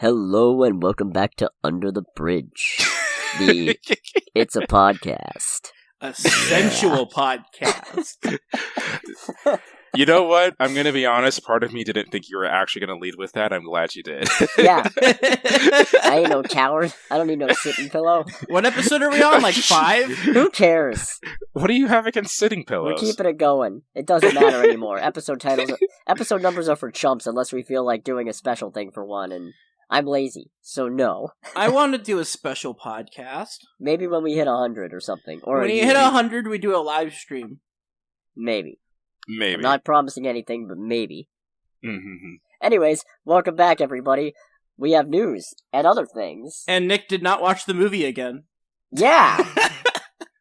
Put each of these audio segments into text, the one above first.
Hello and welcome back to Under the Bridge. It's a podcast. A sensual podcast. You know what? I'm going to be honest. Part of me didn't think you were actually going to lead with that. I'm glad you did. Yeah. I ain't no coward. I don't need no sitting pillow. What episode are we on? Like 5? Who cares? What do you have against sitting pillows? We're keeping it going. It doesn't matter anymore. Episode numbers are for chumps unless we feel like doing a special thing for one, and I'm lazy, so no. I want to do a special podcast. Maybe when we hit 100 or something. Or when you hit 100, we do a live stream. Maybe. Maybe. I'm not promising anything, but maybe. Mm-hmm. Anyways, welcome back, everybody. We have news and other things. And Nick did not watch the movie again. Yeah!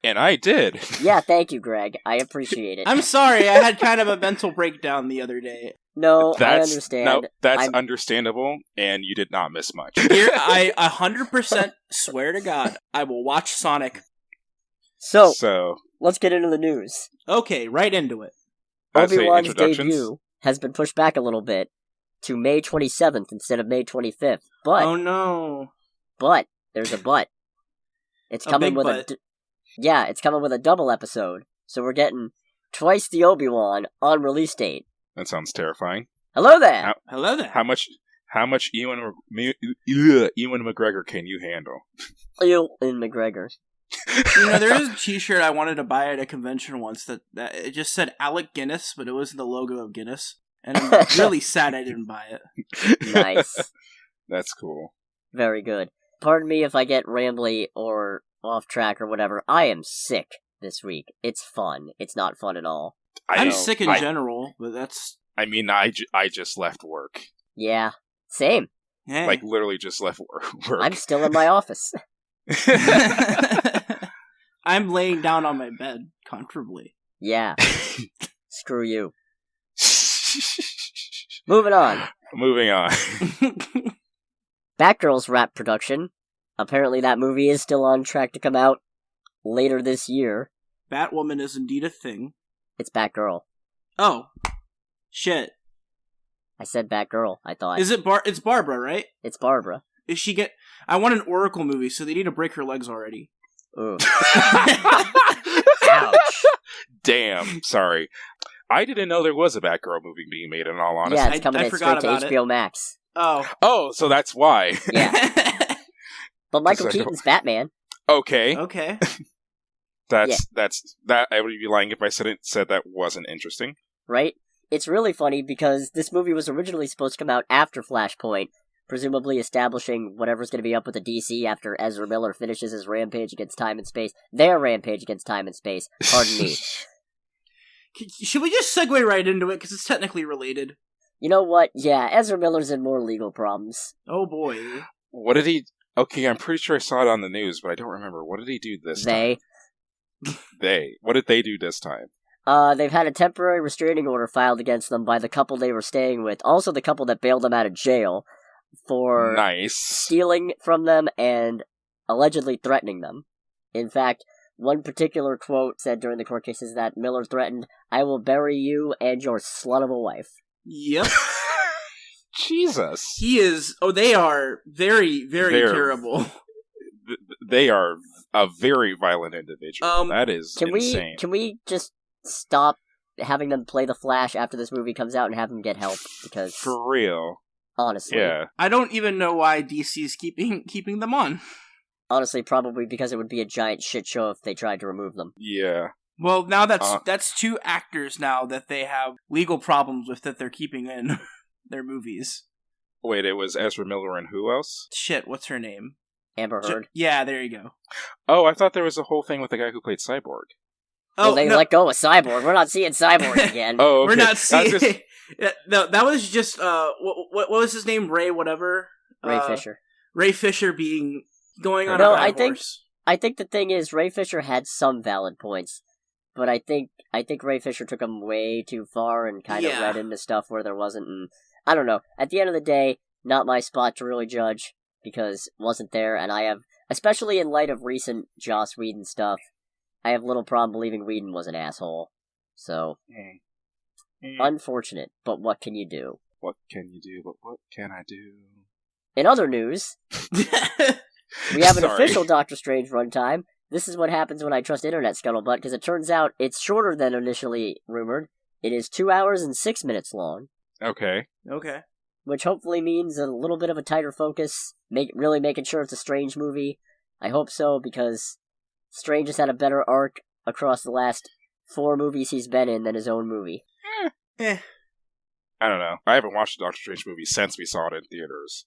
And I did. Yeah, thank you, Greg. I appreciate it. I'm sorry, I had kind of a mental breakdown the other day. No, I understand. No, that's understandable, and you did not miss much. Here, I 100% swear to God, I will watch Sonic. So, let's get into the news. Okay, right into it. Obi-Wan's debut has been pushed back a little bit to May 27th instead of May 25th. But oh no! But there's a but. It's coming with it's coming with a double episode. So we're getting twice the Obi-Wan on release date. That sounds terrifying. Hello there. Hello there. How much Ewan McGregor can you handle? Ewan McGregor. You know, there is a t-shirt I wanted to buy at a convention once that it just said Alec Guinness, but it wasn't the logo of Guinness. And I'm really sad I didn't buy it. Nice. That's cool. Very good. Pardon me if I get rambly or off track or whatever. I am sick this week. It's fun. It's not fun at all. I'm sick in general, but that's... I mean, I just left work. Yeah. Same. Hey. Like, literally just left work. I'm still in my office. I'm laying down on my bed comfortably. Yeah. Screw you. Moving on. Batgirl's wrapped production. Apparently that movie is still on track to come out later this year. Batwoman is indeed a thing. It's Batgirl. Oh. Shit. I said Batgirl, I thought. Is it It's Barbara, right? It's Barbara. Is she I want an Oracle movie, so they need to break her legs already. Ooh. Ouch. Damn, sorry. I didn't know there was a Batgirl movie being made, in all honesty. Yeah, it's coming straight to HBO Max. Oh, so that's why. Yeah. But Michael Keaton's Batman. Okay. That's I would be lying if I said that wasn't interesting. Right? It's really funny because this movie was originally supposed to come out after Flashpoint, presumably establishing whatever's going to be up with the DC after Ezra Miller finishes his rampage against time and space. Their rampage against time and space. Pardon me. Should we just segue right into it, because it's technically related? You know what? Yeah, Ezra Miller's in more legal problems. Oh boy. What did he... Okay, I'm pretty sure I saw it on the news, but I don't remember. What did he do this time? They. What did they do this time? They've had a temporary restraining order filed against them by the couple they were staying with, also the couple that bailed them out of jail, for stealing from them and allegedly threatening them. In fact, one particular quote said during the court case is that Miller threatened, "I will bury you and your slut of a wife." Yep. Jesus. He is... Oh, they are very, very terrible. They are a very violent individual. That is insane. Can we just stop having them play The Flash after this movie comes out and have them get help? Because for real. Honestly. Yeah. I don't even know why DC's keeping them on. Honestly, probably because it would be a giant shit show if they tried to remove them. Yeah. Well, now that's 2 actors now that they have legal problems with that they're keeping in their movies. Wait, it was Ezra Miller and who else? Shit, what's her name? Amber Heard. Yeah, there you go. Oh, I thought there was a whole thing with the guy who played Cyborg. Oh, well, they let go of Cyborg. We're not seeing Cyborg again. Oh, okay. We're not seeing... No, that was just, what was his name? Ray whatever? Ray Fisher. Ray Fisher going on a high horse. I think the thing is, Ray Fisher had some valid points, but I think Ray Fisher took them way too far and kind of read into stuff where there wasn't, and I don't know. At the end of the day, not my spot to really judge, because it wasn't there, and I have, especially in light of recent Joss Whedon stuff, I have little problem believing Whedon was an asshole. So, unfortunate, but what can you do? What can you do, but what can I do? In other news, we have an official Doctor Strange runtime. This is what happens when I trust Internet Scuttlebutt, because it turns out it's shorter than initially rumored. It is 2 hours and 6 minutes long. Okay. Which hopefully means a little bit of a tighter focus, really making sure it's a Strange movie. I hope so, because Strange has had a better arc across the last 4 movies he's been in than his own movie. I don't know. I haven't watched a Doctor Strange movie since we saw it in theaters.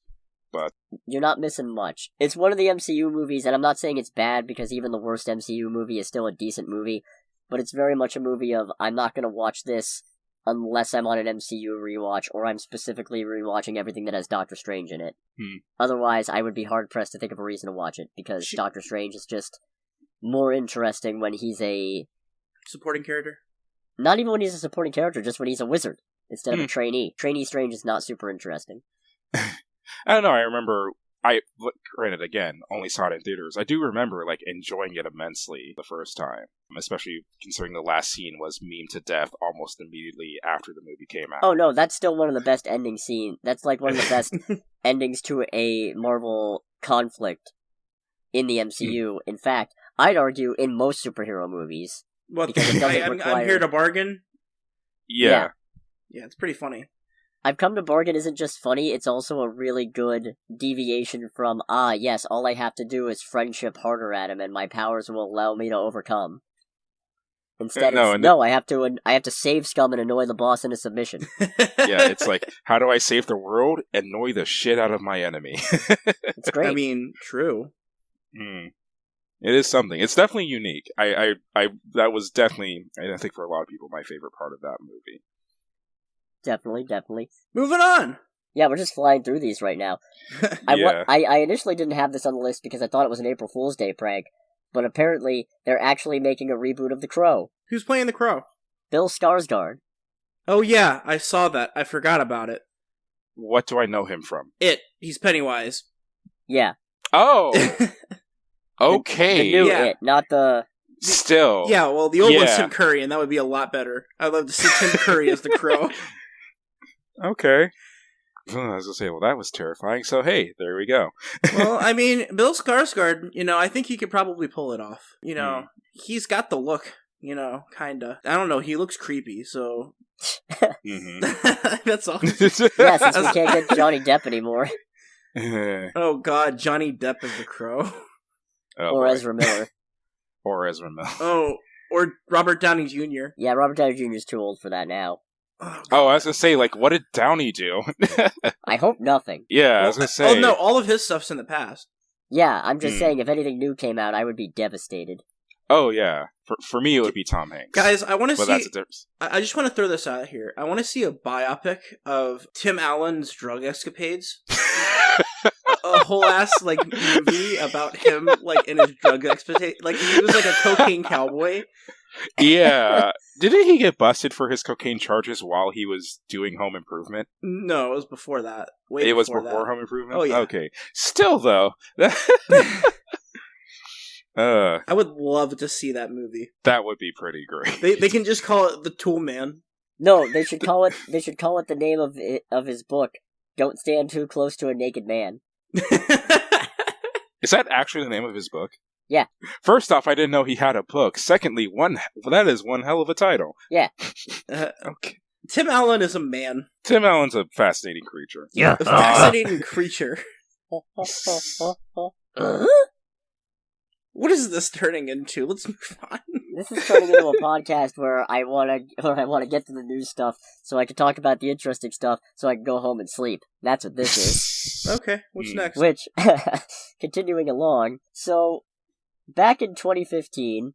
But you're not missing much. It's one of the MCU movies, and I'm not saying it's bad, because even the worst MCU movie is still a decent movie, but it's very much a movie of, I'm not going to watch this unless I'm on an MCU rewatch, or I'm specifically rewatching everything that has Doctor Strange in it. Otherwise, I would be hard-pressed to think of a reason to watch it, because Doctor Strange is just more interesting when he's a... supporting character? Not even when he's a supporting character, just when he's a wizard, instead of a trainee. Trainee Strange is not super interesting. I don't know, I remember, granted, again, only saw it in theaters. I do remember, enjoying it immensely the first time, especially considering the last scene was memed to death almost immediately after the movie came out. Oh no, that's still one of the best ending scenes. That's one of the best endings to a Marvel conflict in the MCU. In fact, I'd argue in most superhero movies. Well, I'm here to bargain? Yeah. Yeah, it's pretty funny. I've come to bargain isn't just funny, it's also a really good deviation from, yes, all I have to do is friendship harder at him and my powers will allow me to overcome. Instead, I have to save scum and annoy the boss into submission. Yeah, it's like, how do I save the world? Annoy the shit out of my enemy. It's great. I mean, true. It is something. It's definitely unique. That was definitely, I think for a lot of people, my favorite part of that movie. Definitely. Moving on! Yeah, we're just flying through these right now. I initially didn't have this on the list because I thought it was an April Fool's Day prank, but apparently they're actually making a reboot of The Crow. Who's playing The Crow? Bill Skarsgård. Oh yeah, I saw that. I forgot about it. What do I know him from? He's Pennywise. Yeah. Oh! Okay. The new It, not the... Still. Yeah, well, the old one's Tim Curry, and that would be a lot better. I'd love to see Tim Curry as The Crow. Okay. I was going to say, well, that was terrifying. So, hey, there we go. Well, I mean, Bill Skarsgård, I think he could probably pull it off. He's got the look, kinda. I don't know, he looks creepy, so... That's all. Yeah, since we can't get Johnny Depp anymore. Oh, God, Johnny Depp as The Crow. Or Ezra Miller. Oh, or Robert Downey Jr. Yeah, Robert Downey Jr. is too old for that now. Oh, I was gonna say, what did Downey do? I hope nothing. Yeah, I was gonna say. Oh no, all of his stuff's in the past. Yeah, I'm just saying, if anything new came out, I would be devastated. Oh yeah, for me it would be Tom Hanks. Guys, I want to see. That's a difference. I just want to throw this out here. I want to see a biopic of Tim Allen's drug escapades. A whole ass movie about him in his drug escapade. He was a cocaine cowboy. Yeah. Didn't he get busted for his cocaine charges while he was doing Home Improvement? No, it was before that. It was before Home Improvement? Oh, yeah. Okay. Still, though. I would love to see that movie. That would be pretty great. They can just call it The Tool Man. No, they should call it the name of his book. Don't Stand Too Close to a Naked Man. Is that actually the name of his book? Yeah. First off, I didn't know he had a book. Secondly, that is one hell of a title. Yeah. Okay. Tim Allen is a man. Tim Allen's a fascinating creature. Yeah. A fascinating creature. What is this turning into? Let's move on. This is turning into a podcast where I want to get to the news stuff so I can talk about the interesting stuff so I can go home and sleep. That's what this is. Okay, what's next? Which, continuing along, so back in 2015,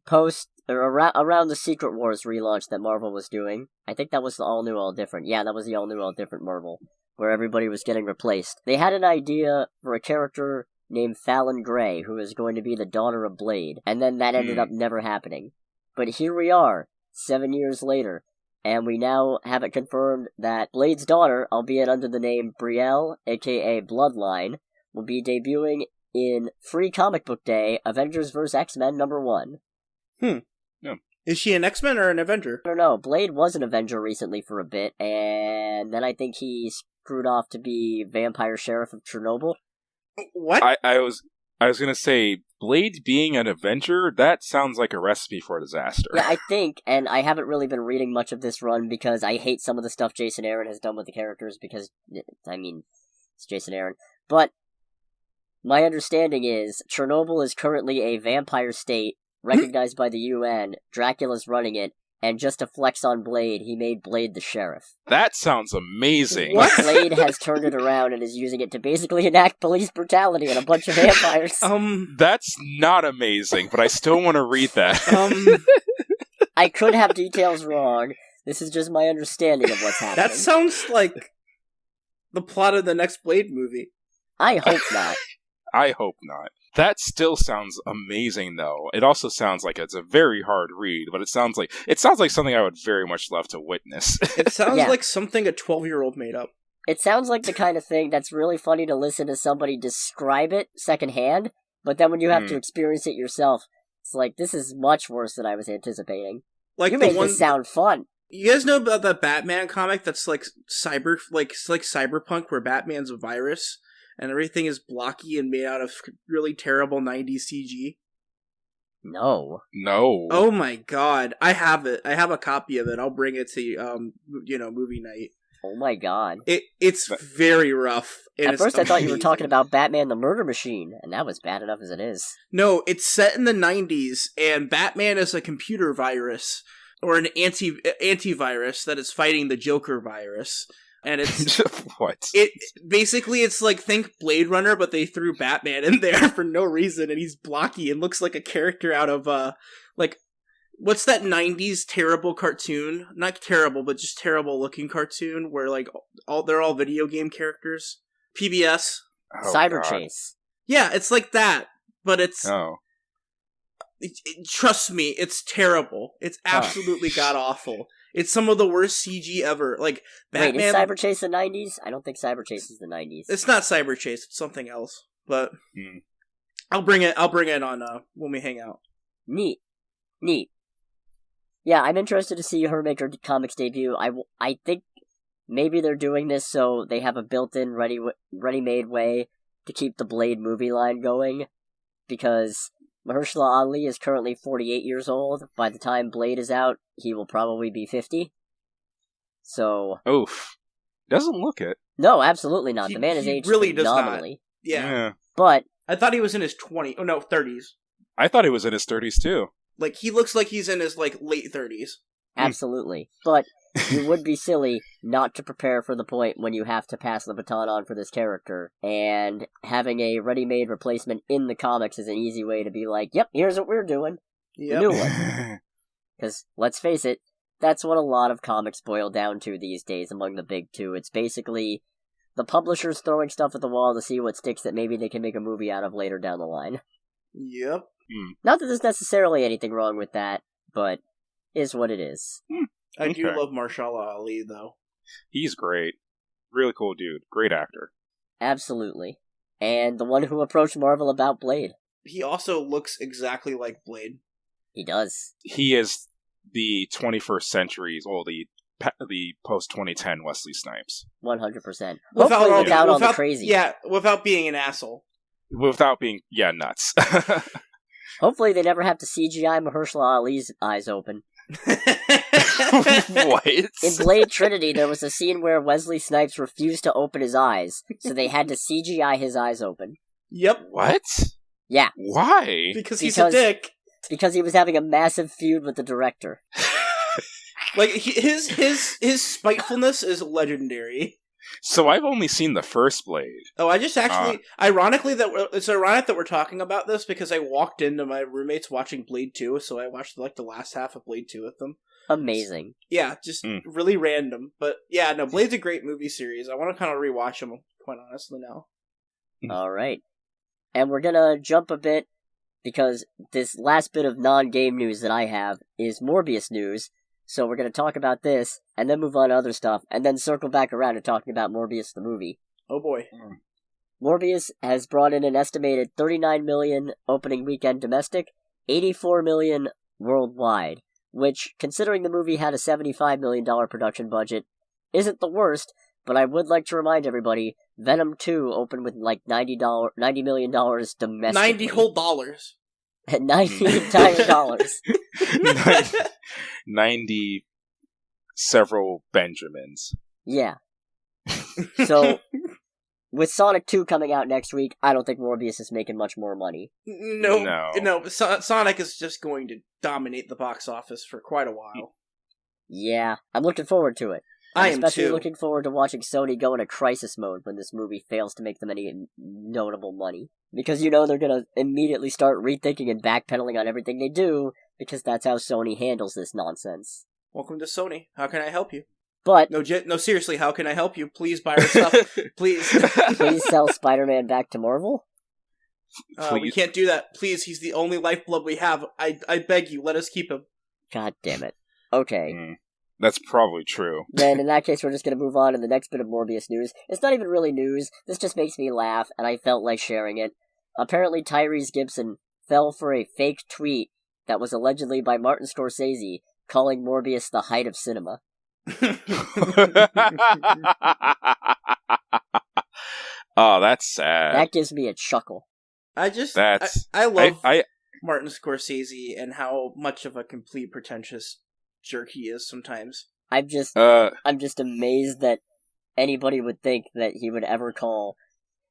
around the Secret Wars relaunch that Marvel was doing, I think that was the All New, All Different. Yeah, that was the All New, All Different Marvel, where everybody was getting replaced. They had an idea for a character named Fallon Gray, who is going to be the daughter of Blade, and then that ended up never happening. But here we are, 7 years later, and we now have it confirmed that Blade's daughter, albeit under the name Brielle, aka Bloodline, will be debuting in Free Comic Book Day, Avengers vs. X-Men #1. Yeah. Is she an X-Men or an Avenger? I don't know. Blade was an Avenger recently for a bit, and then I think he screwed off to be Vampire Sheriff of Chernobyl. What? I was gonna say, Blade being an Avenger, that sounds like a recipe for disaster. Yeah, I think, and I haven't really been reading much of this run because I hate some of the stuff Jason Aaron has done with the characters because, I mean, it's Jason Aaron. But my understanding is Chernobyl is currently a vampire state recognized by the UN, Dracula's running it, and just to flex on Blade, he made Blade the sheriff. That sounds amazing. What? Blade has turned it around and is using it to basically enact police brutality on a bunch of vampires. That's not amazing, but I still want to read that. I could have details wrong. This is just my understanding of what's happening. That sounds like the plot of the next Blade movie. I hope not. I hope not. That still sounds amazing, though. It also sounds like it's a very hard read, but it sounds like something I would very much love to witness. It sounds like something a 12-year-old made up. It sounds like the kind of thing that's really funny to listen to somebody describe it secondhand, but then when you have to experience it yourself, it's like, this is much worse than I was anticipating. Like you make this sound fun. You guys know about that Batman comic that's like cyberpunk, where Batman's a virus? And everything is blocky and made out of really terrible 90s CG? No. Oh my god. I have it. I have a copy of it. I'll bring it to, movie night. Oh my god. It's very rough. At first I thought you were talking about Batman the Murder Machine, and that was bad enough as it is. No, it's set in the 90s, and Batman is a computer virus, or an antivirus that is fighting the Joker virus. And it's what? It's like, think Blade Runner, but they threw Batman in there for no reason, and he's blocky and looks like a character out of what's that 90s terrible cartoon? Not terrible, but just terrible looking cartoon where like they're all video game characters. PBS. Oh, Cyber God. Chase. Yeah, it's like that, but it's trust me, it's terrible. It's absolutely god awful. It's some of the worst CG ever. Like, Batman... Wait, is Cyber Chase the 90s? I don't think Cyber Chase is the 90s. It's not Cyber Chase, it's something else. But I'll bring it on when we hang out. Neat. Yeah, I'm interested to see her make her comics debut. I think maybe they're doing this so they have a built-in ready-made way to keep the Blade movie line going, because Mahershala Ali is currently 48 years old. By the time Blade is out, he will probably be 50. So... Oof. Doesn't look it. No, absolutely not. The man is aged really phenomenally. Yeah. But... I thought he was in his 30s. I thought he was in his 30s, too. Like, he looks like he's in his, late 30s. Absolutely. But you would be silly not to prepare for the point when you have to pass the baton on for this character, and having a ready-made replacement in the comics is an easy way to be like, yep, here's what we're doing. Yep. The new one. Because, let's face it, that's what a lot of comics boil down to these days among the big two. It's basically the publishers throwing stuff at the wall to see what sticks that maybe they can make a movie out of later down the line. Yep. Not that there's necessarily anything wrong with that, but is what it is. I do love Mahershala Ali, though. He's great. Really cool dude. Great actor. Absolutely. And the one who approached Marvel about Blade. He also looks exactly like Blade. He does. He is the 21st century's, the post-2010 Wesley Snipes. 100%. Hopefully without all the crazy. Yeah, without being an asshole. Without being, nuts. Hopefully they never have to CGI Mahershala Ali's eyes open. What? In Blade Trinity, there was a scene where Wesley Snipes refused to open his eyes, so they had to CGI his eyes open. Yep. What? Yeah. Why? Because he's a dick. Because he was having a massive feud with the director. Like, his spitefulness is legendary. So I've only seen the first Blade. Oh, I just actually... it's ironic that we're talking about this, because I walked into my roommates watching Blade 2, so I watched, the last half of Blade 2 with them. Amazing. Yeah, just really random. But, yeah, no, Blade's a great movie series. I want to kind of rewatch them, quite honestly, now. Alright. And we're gonna jump a bit, because this last bit of non-game news that I have is Morbius news. So we're going to talk about this, and then move on to other stuff, and then circle back around to talking about Morbius the movie. Oh boy. Morbius has brought in an estimated $39 million opening weekend domestic, $84 million worldwide, which, considering the movie had a $75 million production budget, isn't the worst, but I would like to remind everybody Venom 2 opened with like $90 million domestically. 90 whole dollars. 90 entire dollars. 90 several Benjamins. Yeah. So, with Sonic 2 coming out next week, I don't think Morbius is making much more money. No. Sonic is just going to dominate the box office for quite a while. Yeah, I'm looking forward to it. I am especially too. looking forward to watching Sony go into crisis mode when this movie fails to make them any notable money. Because you know they're gonna immediately start rethinking and backpedaling on everything they do, because that's how Sony handles this nonsense. Welcome to Sony. How can I help you? But No, seriously, how can I help you? Please buy our stuff. Please. please sell Spider-Man back to Marvel? We can't do that. Please, he's the only lifeblood we have. I beg you, let us keep him. God damn it. Okay. That's probably true. Then, in that case, we're just going to move on to the next bit of Morbius news. It's not even really news. This just makes me laugh, and I felt like sharing it. Apparently, Tyrese Gibson fell for a fake tweet that was allegedly by Martin Scorsese, calling Morbius the height of cinema. Oh, that's sad. That gives me a chuckle. I love Martin Scorsese and how much of a complete pretentious jerk he is sometimes. I'm just amazed that anybody would think that he would ever call...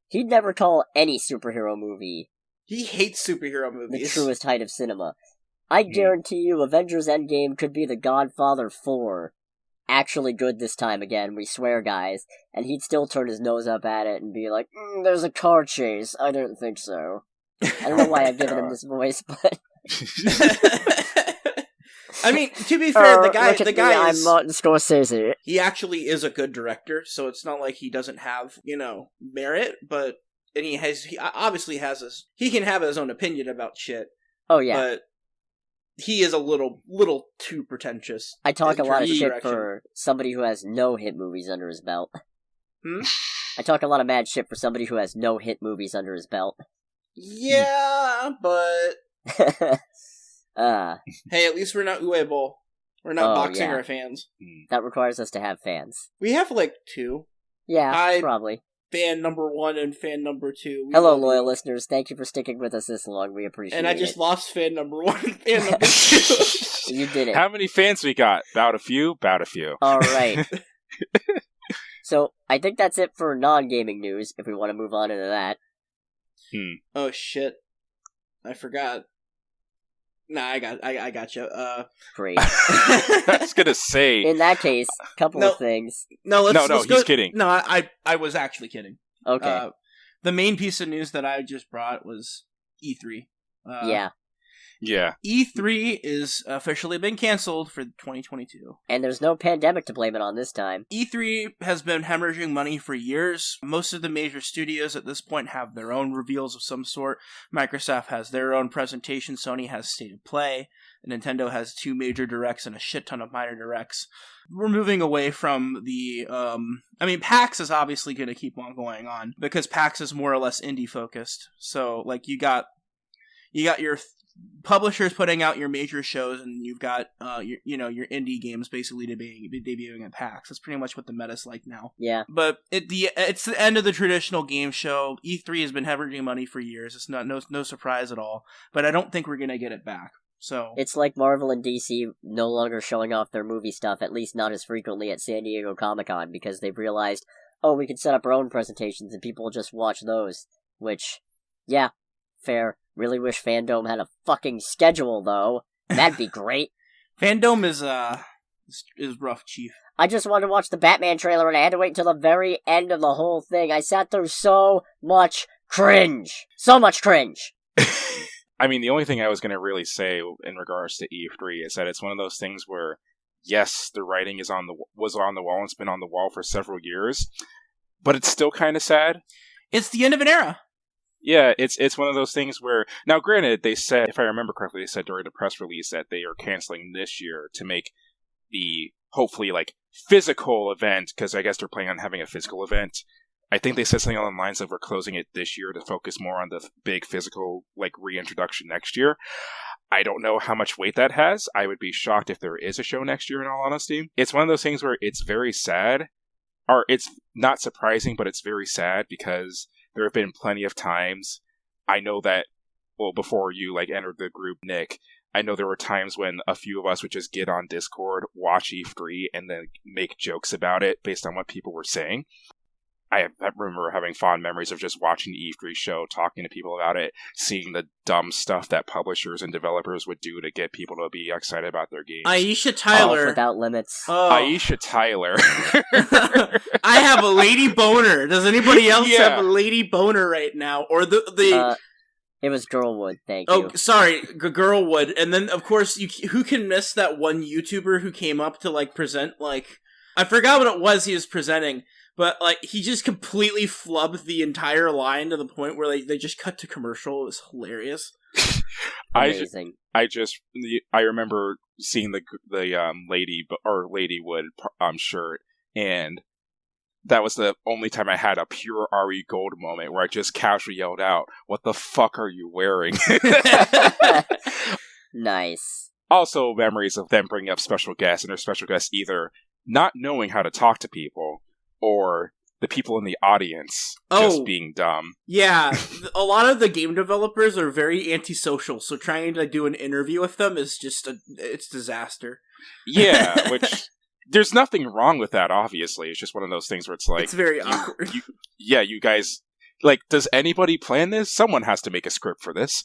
He'd never call any superhero movie... He hates superhero movies. ...the truest height of cinema. I guarantee you Avengers Endgame could be The Godfather 4. Actually good this time again, we swear, guys. And he'd still turn his nose up at it and be like, there's a car chase. I don't think so. I don't know why I've given him this voice, but... I mean, to be fair, the guy I'm Martin Scorsese. He actually is a good director, so it's not like he doesn't have, merit, but... And he obviously has his... He can have his own opinion about shit. Oh, yeah. But he is a little too pretentious. I talk a lot of shit for somebody who has no hit movies under his belt. I talk a lot of mad shit for somebody who has no hit movies under his belt. Yeah, but... Hey, at least we're not Uwe. We're not boxing our fans. That requires us to have fans. We have, 2. Yeah, probably. Fan number 1 and fan number 2. Hello, loyal listeners. Thank you for sticking with us this long. We appreciate it. And I just lost fan number 1 and fan number 2. You did it. How many fans we got? About a few? Alright. So, I think that's it for non-gaming news, if we want to move on into that. Oh, shit. I forgot. Nah, I got you. Great. I was gonna say. In that case, couple of things. No, he's kidding. No, I was actually kidding. Okay. The main piece of news that I just brought was E3. Yeah. E3 is officially been canceled for 2022. And there's no pandemic to blame it on this time. E3 has been hemorrhaging money for years. Most of the major studios at this point have their own reveals of some sort. Microsoft has their own presentation. Sony has State of Play. Nintendo has 2 major directs and a shit ton of minor directs. We're moving away from the... PAX is obviously going to keep on going on because PAX is more or less indie focused. So, you got your... publishers putting out your major shows, and you've got your indie games basically debuting at PAX. That's pretty much what the meta's like now. Yeah. But it's the end of the traditional game show. E3 has been hemorrhaging money for years. It's no surprise at all. But I don't think we're gonna get it back. So it's like Marvel and DC no longer showing off their movie stuff, at least not as frequently at San Diego Comic-Con, because they've realized, we can set up our own presentations and people will just watch those. Which, yeah, fair. Really wish Fandom had a fucking schedule, though. That'd be great. Fandom is rough, Chief. I just wanted to watch the Batman trailer, and I had to wait until the very end of the whole thing. I sat through so much cringe. So much cringe. I mean, the only thing I was going to really say in regards to E3 is that it's one of those things where, yes, the writing was on the wall and it's been on the wall for several years, but it's still kind of sad. It's the end of an era. Yeah, it's one of those things where... Now, granted, they said, if I remember correctly, they said during the press release that they are canceling this year to make the, hopefully, physical event, because I guess they're planning on having a physical event. I think they said something along the lines of we're closing it this year to focus more on the big physical, reintroduction next year. I don't know how much weight that has. I would be shocked if there is a show next year, in all honesty. It's one of those things where it's very sad. it's not surprising, but it's very sad because there have been plenty of times. I know that, well, before you entered the group, Nick, I know there were times when a few of us would just get on Discord, watch E3, and then make jokes about it based on what people were saying. I remember having fond memories of just watching the E3 show, talking to people about it, seeing the dumb stuff that publishers and developers would do to get people to be excited about their games. Aisha Tyler. Without limits. Oh. Aisha Tyler. I have a lady boner. Does anybody else have a lady boner right now? Or the it was Girlwood, thank you. Oh, sorry, Girlwood. And then, of course, who can miss that one YouTuber who came up to, present, I forgot what it was he was presenting, but, he just completely flubbed the entire line to the point where they just cut to commercial. It was hilarious. Amazing. I remember seeing the Ladywood shirt, and that was the only time I had a pure RE Gold moment where I just casually yelled out, "What the fuck are you wearing?" Nice. Also, memories of them bringing up special guests, and their special guests either not knowing how to talk to people, or the people in the audience just being dumb. Yeah, a lot of the game developers are very antisocial, so trying to do an interview with them is just it's disaster. Yeah, which... There's nothing wrong with that, obviously. It's just one of those things where it's it's very awkward. You guys... does anybody plan this? Someone has to make a script for this.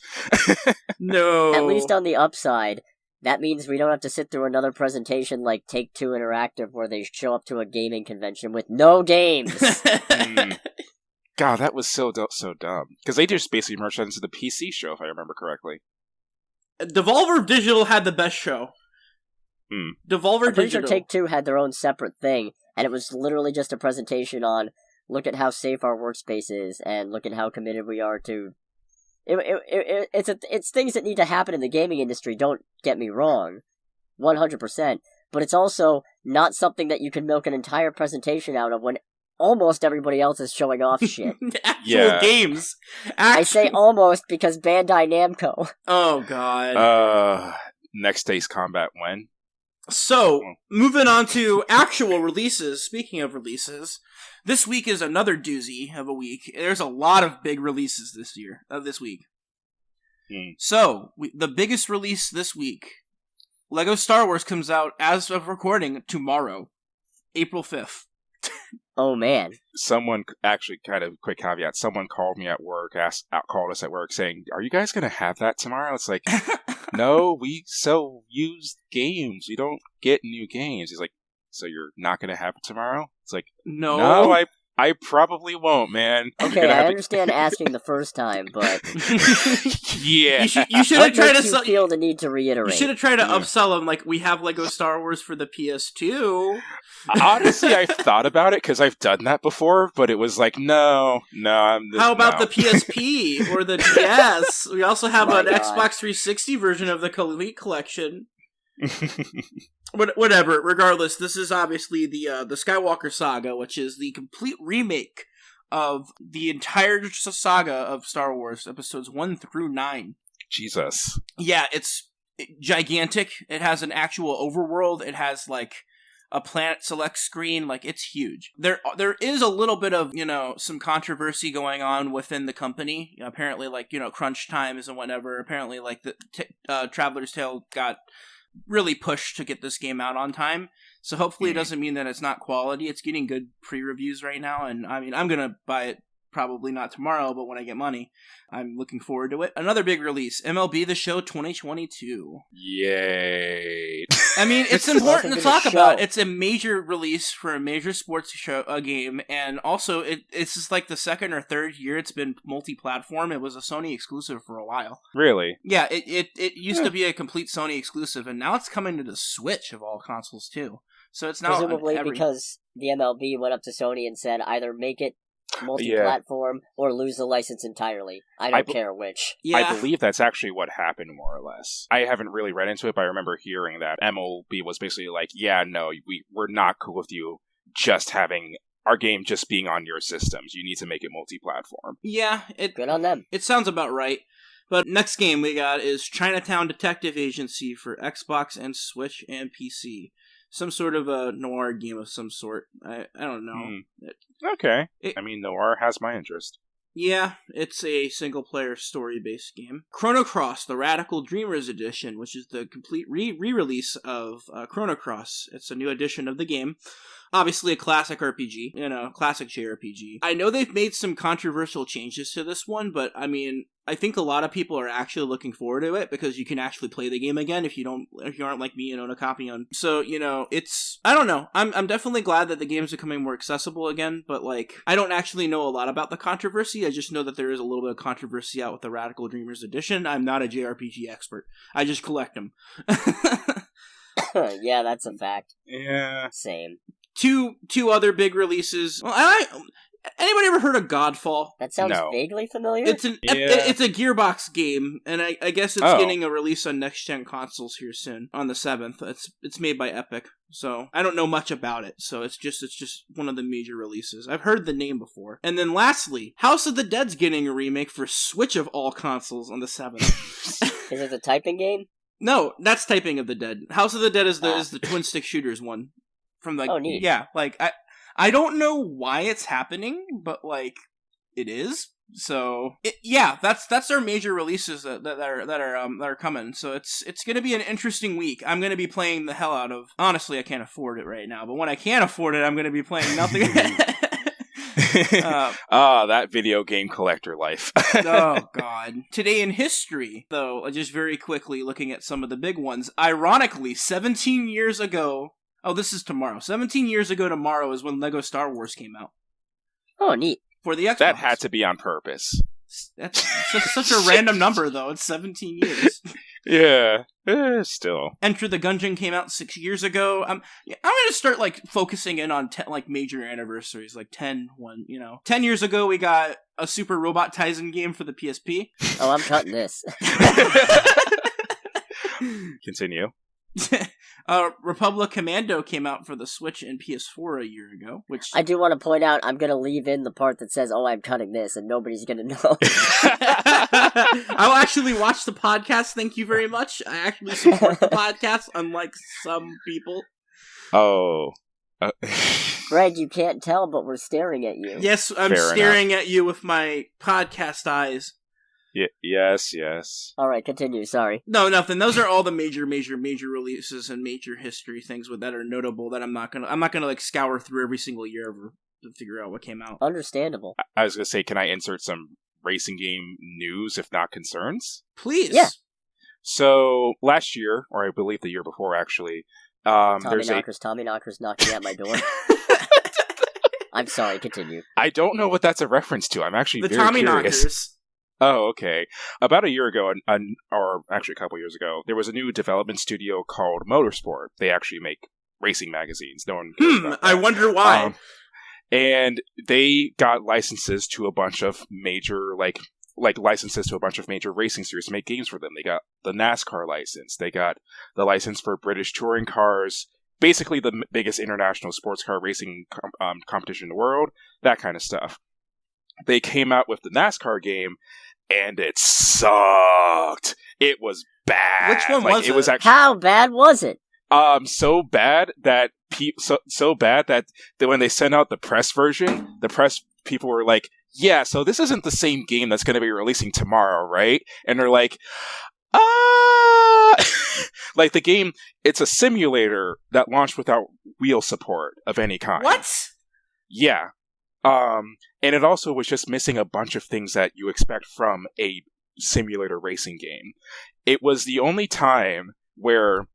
No. At least on the upside, that means we don't have to sit through another presentation like Take-Two Interactive where they show up to a gaming convention with no games. God, that was so dumb. Because they just basically merged that into the PC show, if I remember correctly. Devolver Digital had the best show. Devolver I'm pretty Digital. sure Take-Two had their own separate thing, and it was literally just a presentation on, look at how safe our workspace is, and look at how committed we are to... It's things that need to happen in the gaming industry, don't get me wrong. 100%. But it's also not something that you can milk an entire presentation out of when almost everybody else is showing off shit. Actual games. I say almost because Bandai Namco. Oh, God. Next Day's Combat when? So, moving on to actual releases. Speaking of releases, this week is another doozy of a week. There's a lot of big releases this week. So, the biggest release this week, Lego Star Wars comes out as of recording tomorrow, April 5th. Oh, man. Someone, actually, kind of quick caveat, someone called me at work, called us at work saying, "Are you guys going to have that tomorrow?" It's like, no, we sell used games. We don't get new games. He's like, so you're not going to have it tomorrow? It's like, no, I probably won't, man. Okay, I understand asking the first time, but... Yeah. You should have tried to feel the need to reiterate. You should have tried to upsell them, we have Lego Star Wars for the PS2. Honestly, I've thought about it, because I've done that before, but it was like, no. How about the PSP or the DS? We also have an Xbox 360 version of the Elite Collection. Whatever, regardless, this is obviously the Skywalker Saga, which is the complete remake of the entire saga of Star Wars, episodes 1 through 9. Jesus. Yeah, it's gigantic. It has an actual overworld. It has, a planet select screen. It's huge. There is a little bit of, some controversy going on within the company. Apparently, crunch times and whatever. Apparently, the Traveler's Tale got really pushed to get this game out on time. So hopefully it doesn't mean that it's not quality. It's getting good pre-reviews right now, and I mean, I'm gonna buy it probably not tomorrow, but when I get money. I'm looking forward to it. Another big release, MLB The Show 2022. Yay. I mean, it's important to talk about. It's a major release for a major sports game, and also it's just the second or third year it's been multi-platform. It was a Sony exclusive for a while. Really? Yeah, it used to be a complete Sony exclusive, and now it's coming to the Switch of all consoles too. So it's now presumably because the MLB went up to Sony and said either make it multi-platform or lose the license entirely. I don't care which. Yeah. I believe that's actually what happened, more or less. I haven't really read into it, but I remember hearing that MLB was basically like, yeah, no, we're not cool with you just having our game just being on your systems. You need to make it multi-platform. Yeah. Good on them. It sounds about right. But next game we got is Chinatown Detective Agency for Xbox and Switch and PC. some sort of a noir game of some sort. I don't know. Okay. I mean, noir has my interest. Yeah, it's a single-player story-based game. Chrono Cross, the Radical Dreamers Edition, which is the complete re-release of Chrono Cross. It's a new edition of the game. Obviously a classic RPG, classic JRPG. I know they've made some controversial changes to this one, but I mean, I think a lot of people are actually looking forward to it because you can actually play the game again if you aren't like me and own a copy on. So, it's, I don't know. I'm definitely glad that the game's becoming more accessible again, but like, I don't actually know a lot about the controversy. I just know that there is a little bit of controversy out with the Radical Dreamers Edition. I'm not a JRPG expert. I just collect them. Yeah, that's a fact. Yeah. Same. Two other big releases. Well, anybody ever heard of Godfall? That sounds vaguely familiar. It's a Gearbox game, and I guess it's getting a release on next-gen consoles here soon, on the 7th. It's made by Epic, so I don't know much about it, so it's just one of the major releases. I've heard the name before. And then lastly, House of the Dead's getting a remake for Switch of all consoles on the 7th. Is it the typing game? No, that's Typing of the Dead. House of the Dead is the twin-stick shooters one. From like, neat. Yeah, like I don't know why it's happening, but like it is. So that's our major releases that are coming. So it's gonna be an interesting week. I'm gonna be playing the hell out of. Honestly, I can't afford it right now, but when I can afford it, I'm gonna be playing nothing. That video game collector life. Oh, God. Today in history, though, just very quickly looking at some of the big ones. Ironically, 17 years ago. Oh, this is tomorrow. 17 years ago tomorrow is when Lego Star Wars came out. Oh, neat. For the Xbox. That had to be on purpose. That's such a random number, though. It's 17 years. Yeah, still. Enter the Gungeon came out 6 years ago. I'm going to start, like, focusing in on, major anniversaries, like 10 years ago, we got a Super Robot Tyson game for the PSP. Oh, I'm cutting this. Continue. Republic Commando came out for the Switch and PS4 a year ago, which... I do want to point out, I'm going to leave in the part that says, oh, I'm cutting this, and nobody's going to know. I'll actually watch the podcast, thank you very much. I actually support the podcast, unlike some people. Oh. Greg, you can't tell, but we're staring at you. Yes, I'm staring at you with my podcast eyes. Yes. All right, continue. Sorry. No, nothing. Those are all the major releases and major history things that are notable. That I'm not gonna like scour through every single year to figure out what came out. Understandable. I was gonna say, can I insert some racing game news, if not concerns? Please. Yeah. So last year, or I believe the year before, actually, Tommy Knockers knocking at my door. I'm sorry. Continue. I don't know what that's a reference to. I'm actually very Tommy curious. Knockers. Oh, okay. About a year ago, or actually a couple years ago, there was a new development studio called Motorsport. They actually make racing magazines. No one cares about that. I wonder why. And they got licenses to a bunch of major, like licenses to a bunch of major racing series to make games for them. They got the NASCAR license. They got the license for British touring cars. Basically, the biggest international sports car racing competition in the world. That kind of stuff. They came out with the NASCAR game, and it sucked. It was bad. Which one was it? It was actually, how bad was it? So bad that so bad that when they sent out the press version, the press people were like, "Yeah, so this isn't the same game that's going to be releasing tomorrow, right?" And they're like, like the game, it's a simulator that launched without wheel support of any kind. What? Yeah. And it also was just missing a bunch of things that you expect from a simulator racing game. It was the only time where,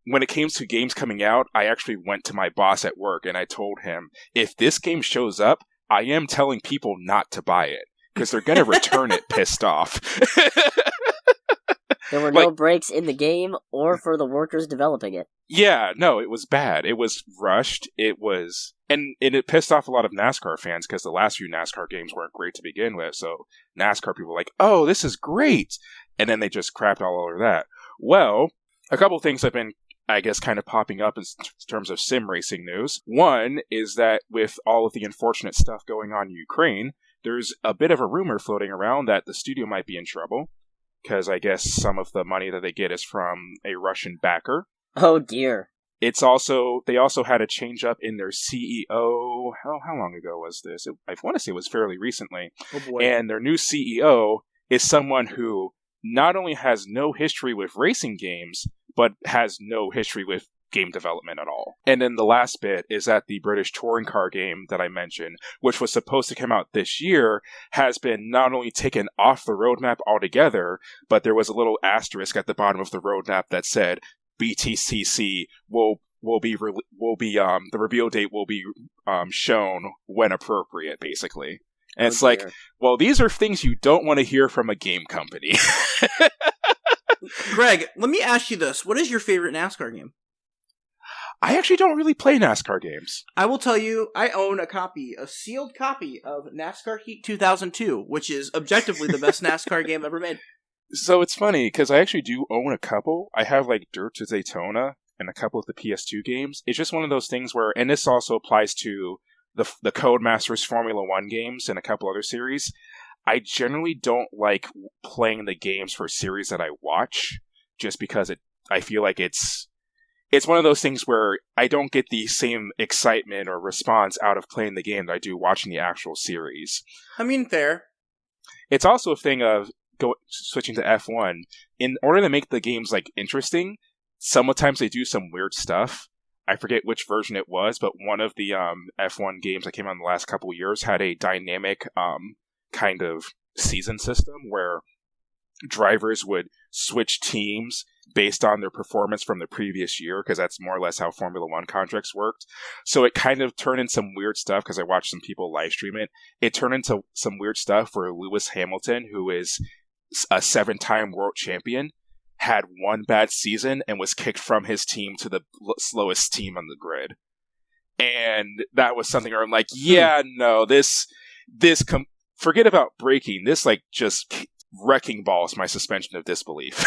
when it came to games coming out, I actually went to my boss at work and I told him, if this game shows up, I am telling people not to buy it, because they're going to return it pissed off. There were no breaks in the game or for the workers developing it. Yeah, no, it was bad. It was rushed. It was... And it pissed off a lot of NASCAR fans, because the last few NASCAR games weren't great to begin with, so NASCAR people were like, oh, this is great! And then they just crapped all over that. Well, a couple things have been, I guess, kind of popping up in terms of sim racing news. One is that with all of the unfortunate stuff going on in Ukraine, there's a bit of a rumor floating around that the studio might be in trouble, because I guess some of the money that they get is from a Russian backer. Oh dear. They also had a change up in their CEO. How long ago was this? I want to say it was fairly recently. Oh boy. And their new CEO is someone who not only has no history with racing games, but has no history with game development at all. And then the last bit is that the British touring car game that I mentioned, which was supposed to come out this year, has been not only taken off the roadmap altogether, but there was a little asterisk at the bottom of the roadmap that said BTCC will be the reveal date will be shown when appropriate, basically. And it's like, well, these are things you don't want to hear from a game company. Greg, let me ask you this. What is your favorite NASCAR game? I actually don't really play NASCAR games. I will tell you, I own a sealed copy of NASCAR Heat 2002, which is objectively the best NASCAR game ever made. So it's funny, because I actually do own a couple. I have, like, Dirt to Daytona and a couple of the PS2 games. It's just one of those things where, and this also applies to the Codemasters Formula 1 games and a couple other series. I generally don't like playing the games for series that I watch, just because I feel like it's one of those things where I don't get the same excitement or response out of playing the game that I do watching the actual series. I mean, fair. It's also a thing of switching to F1. In order to make the games, like, interesting, sometimes they do some weird stuff. I forget which version it was, but one of the F1 games that came out in the last couple of years had a dynamic kind of season system where drivers would switch teams based on their performance from the previous year, because that's more or less how Formula 1 contracts worked. So it kind of turned into some weird stuff, because I watched some people live stream it. It turned into some weird stuff where Lewis Hamilton, who is a 7-time world champion, had one bad season and was kicked from his team to the slowest team on the grid. And that was something where I'm like, yeah, no, forget about breaking. This, like, just wrecking balls my suspension of disbelief.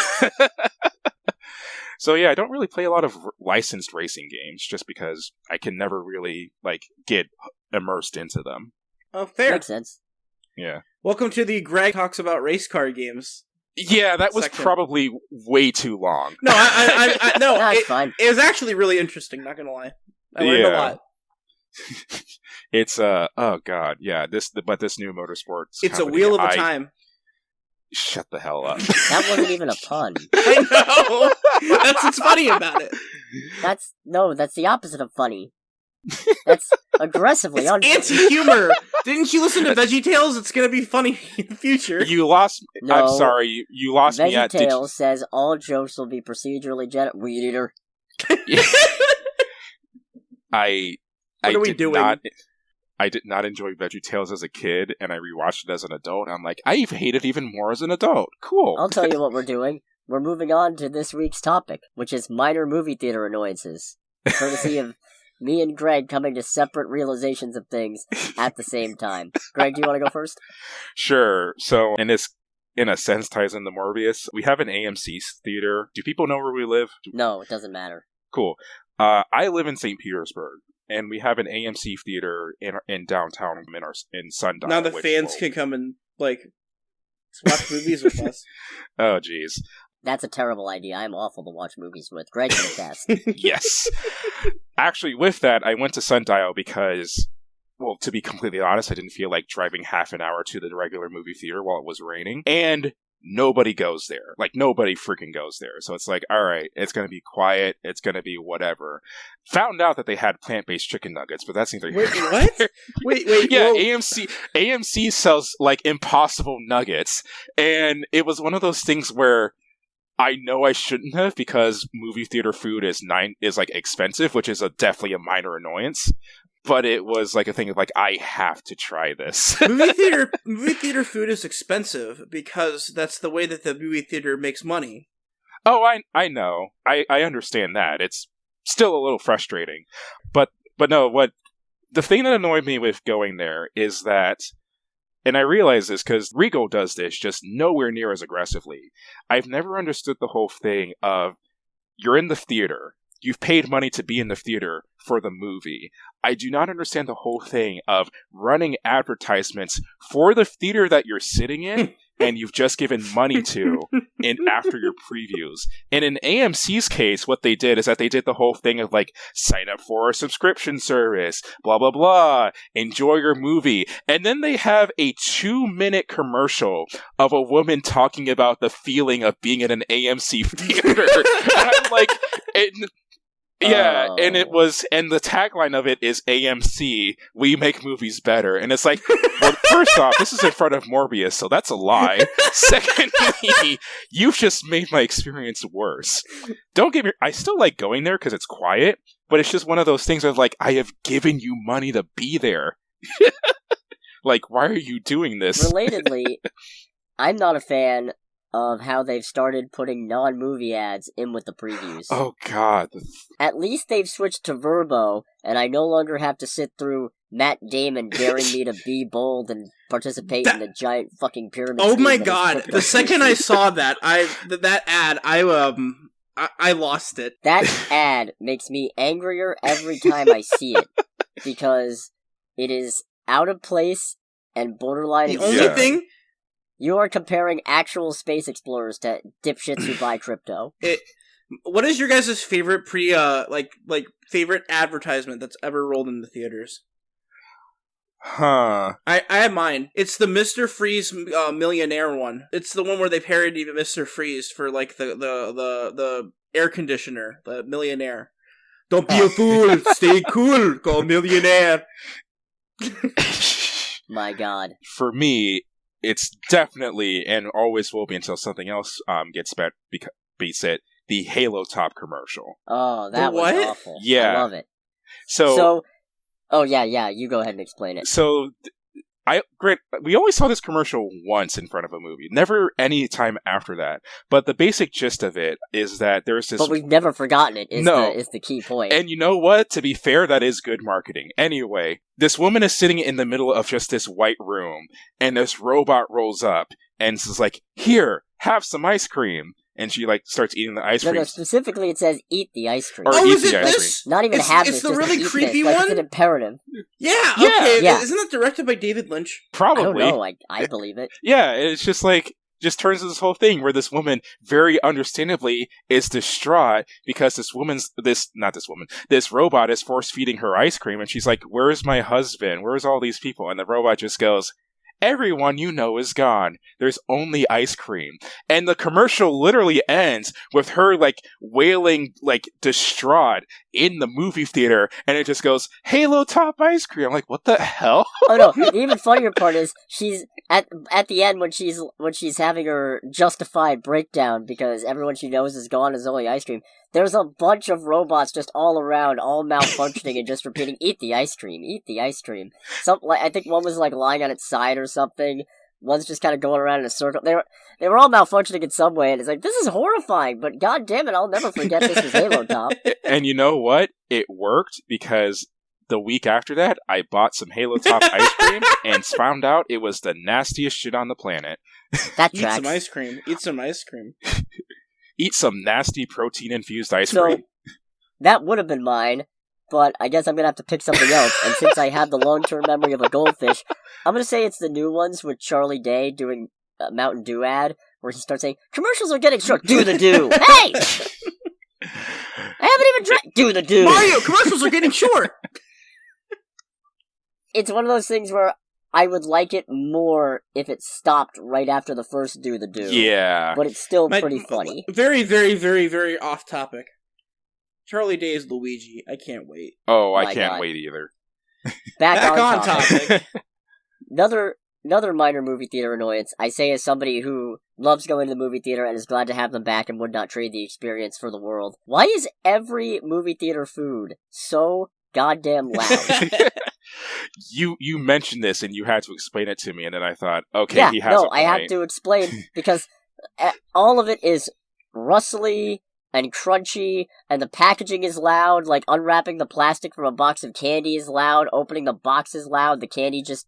So yeah, I don't really play a lot of licensed racing games, just because I can never really, like, get immersed into them. Oh, fair. Makes sense. Yeah. Welcome to the Greg Talks About Race Car Games. Yeah, that was section. Probably way too long. No, I no, That's fine. It was actually really interesting, not gonna lie. I learned a lot. It's oh god, yeah, this new motorsports It's company, a wheel of a time. Shut the hell up. That wasn't even a pun. I know! That's what's funny about it. That's the opposite of funny. That's aggressively It's unfunny. anti-humor. Didn't you listen to VeggieTales? It's gonna be funny in the future. You lost. No. I'm sorry. You lost me at. VeggieTales says all jokes will be procedurally Weed eater. What are we doing? I did not enjoy VeggieTales as a kid, and I rewatched it as an adult. I'm like, I hate it even more as an adult. Cool. I'll tell you what we're doing. We're moving on to this week's topic, which is minor movie theater annoyances, courtesy of me and Greg coming to separate realizations of things at the same time. Greg, do you want to go first? Sure. So, and this, in a sense, ties into Morbius. We have an AMC theater. Do people know where we live? No, it doesn't matter. Cool. I live in St. Petersburg, and we have an AMC theater in downtown in Sundial. Now the fans can come and, like, watch movies with us. Oh, jeez. That's a terrible idea. I'm awful to watch movies with. Greg can attest. Yes. Actually, with that, I went to Sundial because, well, to be completely honest, I didn't feel like driving half an hour to the regular movie theater while it was raining. And nobody goes there. Like, nobody freaking goes there. So it's like, alright, it's gonna be quiet, it's gonna be whatever. Found out that they had plant-based chicken nuggets, but that's neither here nor Wait, what? Wait, yeah, whoa. AMC sells, like, Impossible nuggets, and it was one of those things where I know I shouldn't have, because movie theater food is like expensive, which is definitely a minor annoyance. But it was like a thing of like, I have to try this. movie theater food is expensive because that's the way that the movie theater makes money. Oh, I know. I understand that. It's still a little frustrating. But no, the thing that annoyed me with going there is that, and I realize this because Regal does this just nowhere near as aggressively. I've never understood the whole thing of, you're in the theater, you've paid money to be in the theater for the movie. I do not understand the whole thing of running advertisements for the theater that you're sitting in and you've just given money to after your previews. And in AMC's case, what they did is that they did the whole thing of like, sign up for a subscription service, blah, blah, blah, enjoy your movie. And then they have a 2-minute commercial of a woman talking about the feeling of being in an AMC theater. And I'm like, and it was, and the tagline of it is AMC, we make movies better. And it's like, well, first off, this is in front of Morbius, so that's a lie. Secondly, you've just made my experience worse. Don't get me, I still like going there because it's quiet, but it's just one of those things of like, I have given you money to be there. Like, why are you doing this? Relatedly, I'm not a fan of how they've started putting non-movie ads in with the previews. Oh, God. At least they've switched to Verbo, and I no longer have to sit through Matt Damon daring me to be bold and participate in the giant fucking pyramid. Oh my God! The second I saw that, that ad, I lost it. That ad makes me angrier every time I see it, because it is out of place and borderline. The only thing. You are comparing actual space explorers to dipshits who buy crypto. What is your guys' favorite favorite advertisement that's ever rolled in the theaters? Huh. I have mine. It's the Mr. Freeze millionaire one. It's the one where they parodied Mr. Freeze for like the air conditioner, the millionaire. Don't be a fool, stay cool, go millionaire. My God. For me, it's definitely, and always will be until something else beats it, the Halo Top commercial. Oh, that was awful. Yeah. I love it. So oh yeah, you go ahead and explain it. So, we only saw this commercial once in front of a movie, never any time after that. But the basic gist of it is that there's this... But we've never forgotten it, is the key point. And you know what? To be fair, that is good marketing. Anyway, this woman is sitting in the middle of just this white room, and this robot rolls up, and is like, here, have some ice cream. And she, like, starts eating the ice cream. No, specifically it says, eat the ice cream. Or eat the ice cream. Not even have this, it's the really creepy one? one? It's an imperative. Yeah, okay. Yeah. Isn't that directed by David Lynch? Probably. I don't know, I believe it. Yeah, it's just like, just turns to this whole thing where this woman, very understandably, is distraught because this robot is force-feeding her ice cream, and she's like, where's my husband? Where's all these people? And the robot just goes, everyone you know is gone. There's only ice cream. And the commercial literally ends with her, like, wailing, like, distraught in the movie theater, and it just goes, Halo Top ice cream. I'm like, what the hell? Oh no, the even funnier part is, she's, at the end, when she's having her justified breakdown because everyone she knows is gone, is only ice cream, there's a bunch of robots just all around, all malfunctioning and just repeating, eat the ice cream, eat the ice cream. I think one was like lying on its side or something. One's just kind of going around in a circle. They were all malfunctioning in some way, and it's like, this is horrifying, but god damn it, I'll never forget this was Halo Top. And you know what? It worked, because the week after that, I bought some Halo Top ice cream and found out it was the nastiest shit on the planet. That tracks. Eat some ice cream. Eat some ice cream. Eat some nasty protein-infused ice cream. That would have been mine, but I guess I'm going to have to pick something else. And since I have the long-term memory of a goldfish, I'm going to say it's the new ones with Charlie Day doing a Mountain Dew ad, where he starts saying, commercials are getting short. Do the do. Hey! I haven't even drank. Do the do. Mario, commercials are getting short. It's one of those things where I would like it more if it stopped right after the first do the do. Yeah. But it's still pretty funny. Very, very, very, very off topic. Charlie Day is Luigi. I can't wait. Oh, I can't wait either. Back on topic. Another minor movie theater annoyance, I say as somebody who loves going to the movie theater and is glad to have them back and would not trade the experience for the world. Why is every movie theater food so goddamn loud? You mentioned this and you had to explain it to me, and then I thought, okay, he has a point. I have to explain, because all of it is rustly and crunchy, and the packaging is loud, like unwrapping the plastic from a box of candy is loud, opening the box is loud, the candy just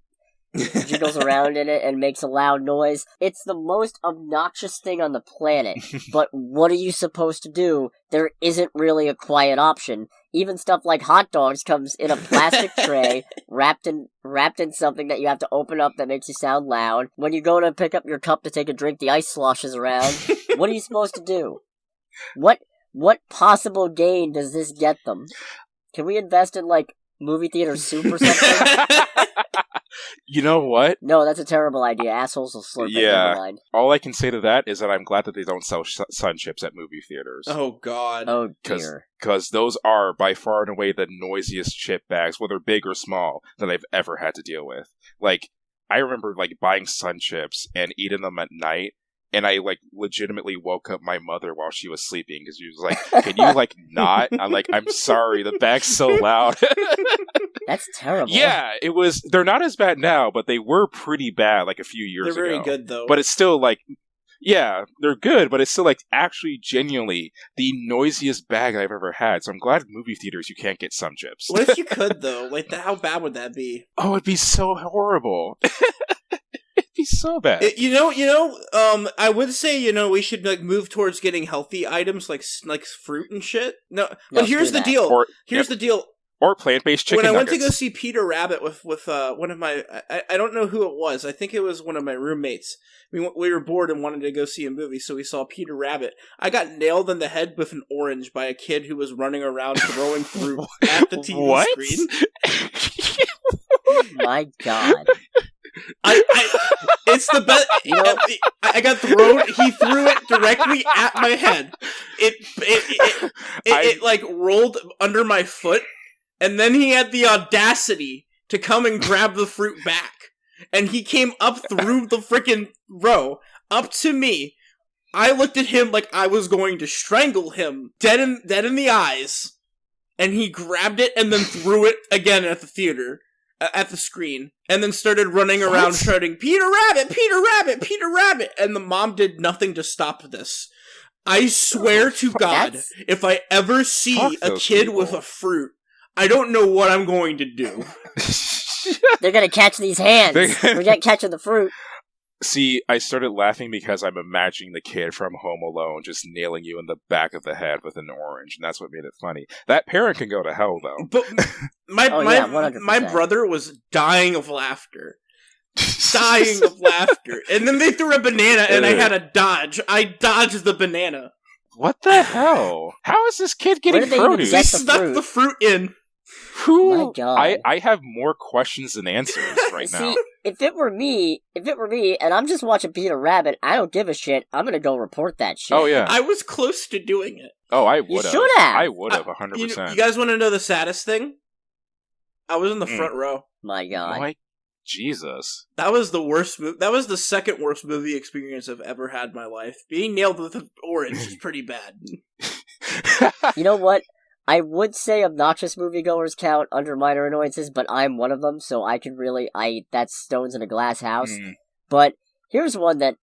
jiggles around in it and makes a loud noise. It's the most obnoxious thing on the planet, but what are you supposed to do? There isn't really a quiet option. even stuff like hot dogs comes in a plastic tray, wrapped in something that you have to open up that makes you sound loud. When you go to pick up your cup to take a drink, the ice sloshes around. What are you supposed to do? What possible gain does this get them? Can we invest in, like, movie theater soup or something? You know what? No, that's a terrible idea. Assholes will slurp it. Never mind. All I can say to that is that I'm glad that they don't sell sun chips at movie theaters. Oh, God. Oh, dear. Because those are, by far and away, the noisiest chip bags, whether big or small, that I've ever had to deal with. Like, I remember, like, buying sun chips and eating them at night, and I, like, legitimately woke up my mother while she was sleeping, because she was like, can you, like, not? I'm like, I'm sorry, the bag's so loud. That's terrible. Yeah, it was. They're not as bad now, but they were pretty bad, like, a few years ago. They're very good, though. But it's still, like, yeah, they're good, but it's still, like, actually genuinely the noisiest bag I've ever had. So I'm glad in movie theaters you can't get some chips. What if you could, though? Like, how bad would that be? Oh, it'd be so horrible. It'd be so bad. I would say, we should, like, move towards getting healthy items like fruit and shit. No, but here's the deal. Here's the deal. Or plant-based chicken nuggets. When I nuggets. went to go see Peter Rabbit with one of my... I don't know who it was. I think it was one of my roommates. We were bored and wanted to go see a movie, so we saw Peter Rabbit. I got nailed in the head with an orange by a kid who was running around throwing fruit at the TV screen. My God. It's the best. I got thrown. He threw it directly at my head. It like rolled under my foot, and then he had the audacity to come and grab the fruit back. And he came up through the freaking row up to me. I looked at him like I was going to strangle him, dead in the eyes, and he grabbed it and then threw it again at the theater. At the screen, and then started running around shouting, Peter Rabbit, Peter Rabbit, Peter Rabbit, and the mom did nothing to stop this. I swear to God, if I ever see a kid with a fruit, I don't know what I'm going to do. They're gonna catch these hands. Forget catching the fruit. See, I started laughing because I'm imagining the kid from Home Alone just nailing you in the back of the head with an orange, and that's what made it funny. That parent can go to hell, though. But my brother was dying of laughter. Dying of laughter. And then they threw a banana, and I had to dodge. I dodged the banana. What the hell? How is this kid getting produce? He stuck the fruit in. My God. I have more questions than answers right now. See, if it were me, and I'm just watching Peter Rabbit, I don't give a shit. I'm gonna go report that shit. Oh, yeah. I was close to doing it. Oh, I would have. You should have. I would have, 100%. You guys want to know the saddest thing? I was in the front row. My God. Jesus. That was the worst that was the second worst movie experience I've ever had in my life. Being nailed with an orange is pretty bad. You know what? I would say obnoxious moviegoers count under minor annoyances, but I'm one of them, so I can really... that's stones in a glass house. But here's one that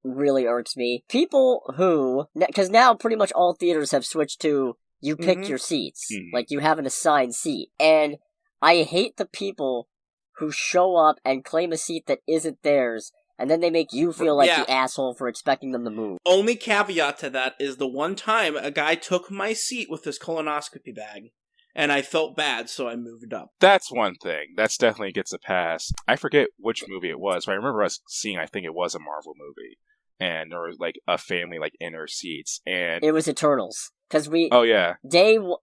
really irks me. People who... Because now pretty much all theaters have switched to you pick your seats. Like, you have an assigned seat. And I hate the people who show up and claim a seat that isn't theirs, and then they make you feel like the asshole for expecting them to move. Only caveat to that is the one time a guy took my seat with his colonoscopy bag, and I felt bad, so I moved up. That's one thing. That's definitely gets a pass. I forget which movie it was, but I remember us seeing, I think it was a Marvel movie, and there was, like, a family, like, in our seats, and... It was Eternals. Because we... Oh, yeah.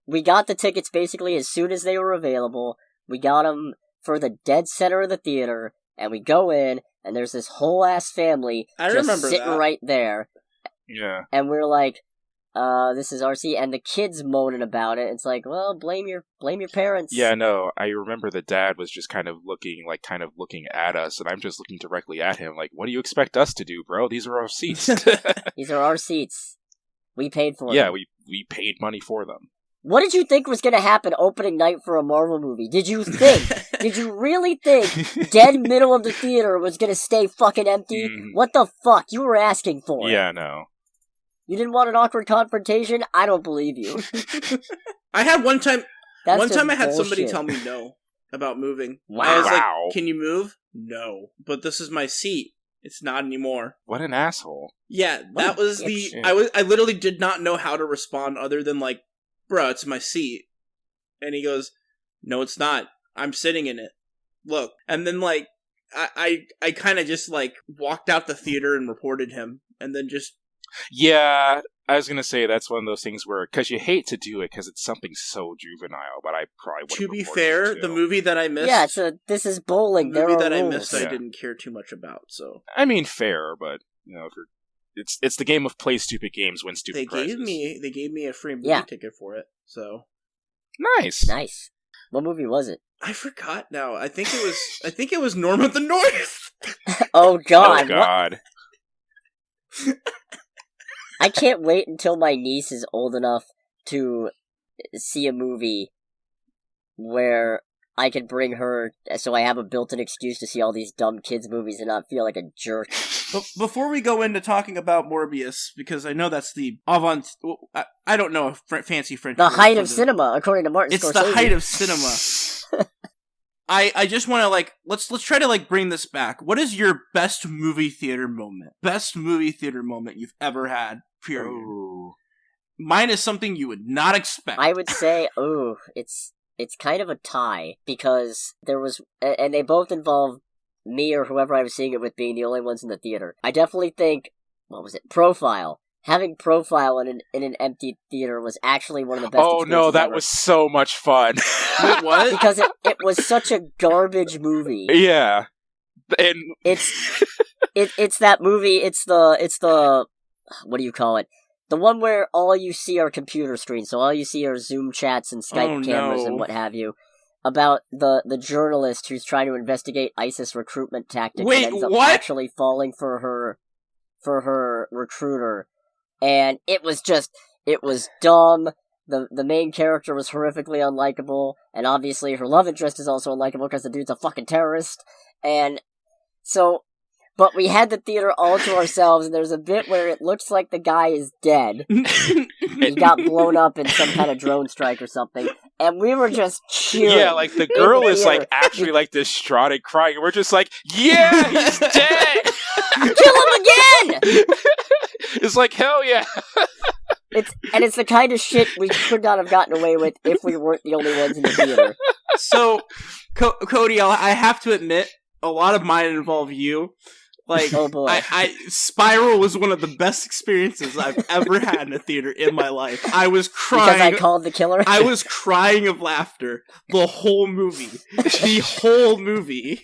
We got the tickets basically as soon as they were available. We got them for the dead center of the theater, and we go in, and there's this whole ass family just sitting right there. Yeah. And we're like, this is our seat, and the kids moaning about it. It's like, well, blame your parents. Yeah, no, I remember the dad was just kind of looking at us, and I'm just looking directly at him, like, what do you expect us to do, bro? These are our seats. These are our seats. We paid for them. Yeah, we paid money for them. What did you think was going to happen opening night for a Marvel movie? Did you really think dead middle of the theater was going to stay fucking empty? What the fuck? You were asking for it. Yeah, no. You didn't want an awkward confrontation? I don't believe you. I had one time I had bullshit. somebody tell me no about moving. Wow. I was like, can you move? No. But this is my seat. It's not anymore. What an asshole. Yeah, that was I literally did not know how to respond other than like, bro, it's my seat. And he goes, no, it's not. I'm sitting in it. Look. And then, like, I kind of just, like, walked out the theater and reported him. And then just... Yeah, I was going to say that's one of those things where... Because you hate to do it because it's something so juvenile, but I probably wouldn't. To be fair, the movie that I missed... Yeah, this is bowling. The movie that rules. I missed, I didn't care too much about, so... I mean, fair, but, you know, if you're... It's the game of play stupid games, win stupid prizes. They gave me a free movie ticket for it, so... Nice. What movie was it? I forgot now. I think it was Norm of the North. Oh God! Oh God! I can't wait until my niece is old enough to see a movie where I can bring her, so I have a built-in excuse to see all these dumb kids movies and not feel like a jerk. But before we go into talking about Morbius, because I know that's the I don't know a fancy French. The height of cinema, according to Martin Scorsese. It's the height of cinema. I just want to, like, let's try to, like, bring this back. What is your best movie theater moment? Best movie theater moment you've ever had, period. Ooh. Mine is something you would not expect. I would say, it's kind of a tie, because there was, and they both involve me or whoever I was seeing it with being the only ones in the theater. I definitely think, what was it, Profile. Having Profile in an empty theater was actually one of the best experiences no, that ever. was so much fun. What? Because it was such a garbage movie. Yeah. And it's that movie, it's the what do you call it? The one where all you see are computer screens, so all you see are Zoom chats and Skype cameras and what have you. About the journalist who's trying to investigate ISIS recruitment tactics and ends up actually falling for her recruiter. And it was dumb. The main character was horrifically unlikable, and obviously her love interest is also unlikable because the dude's a fucking terrorist. And so, but we had the theater all to ourselves, and there's a bit where it looks like the guy is dead. He got blown up in some kind of drone strike or something, and we were just cheering. Yeah, like the girl is like actually like distraught and crying, and we're just like, yeah, he's dead! Kill him again! It's like, hell yeah! It's the kind of shit we could not have gotten away with if we weren't the only ones in the theater. So, Cody, I have to admit, a lot of mine involve you. Like, oh boy. Spiral was one of the best experiences I've ever had in a theater in my life. I was crying. Because I called the killer? I was crying of laughter the whole movie. The whole movie.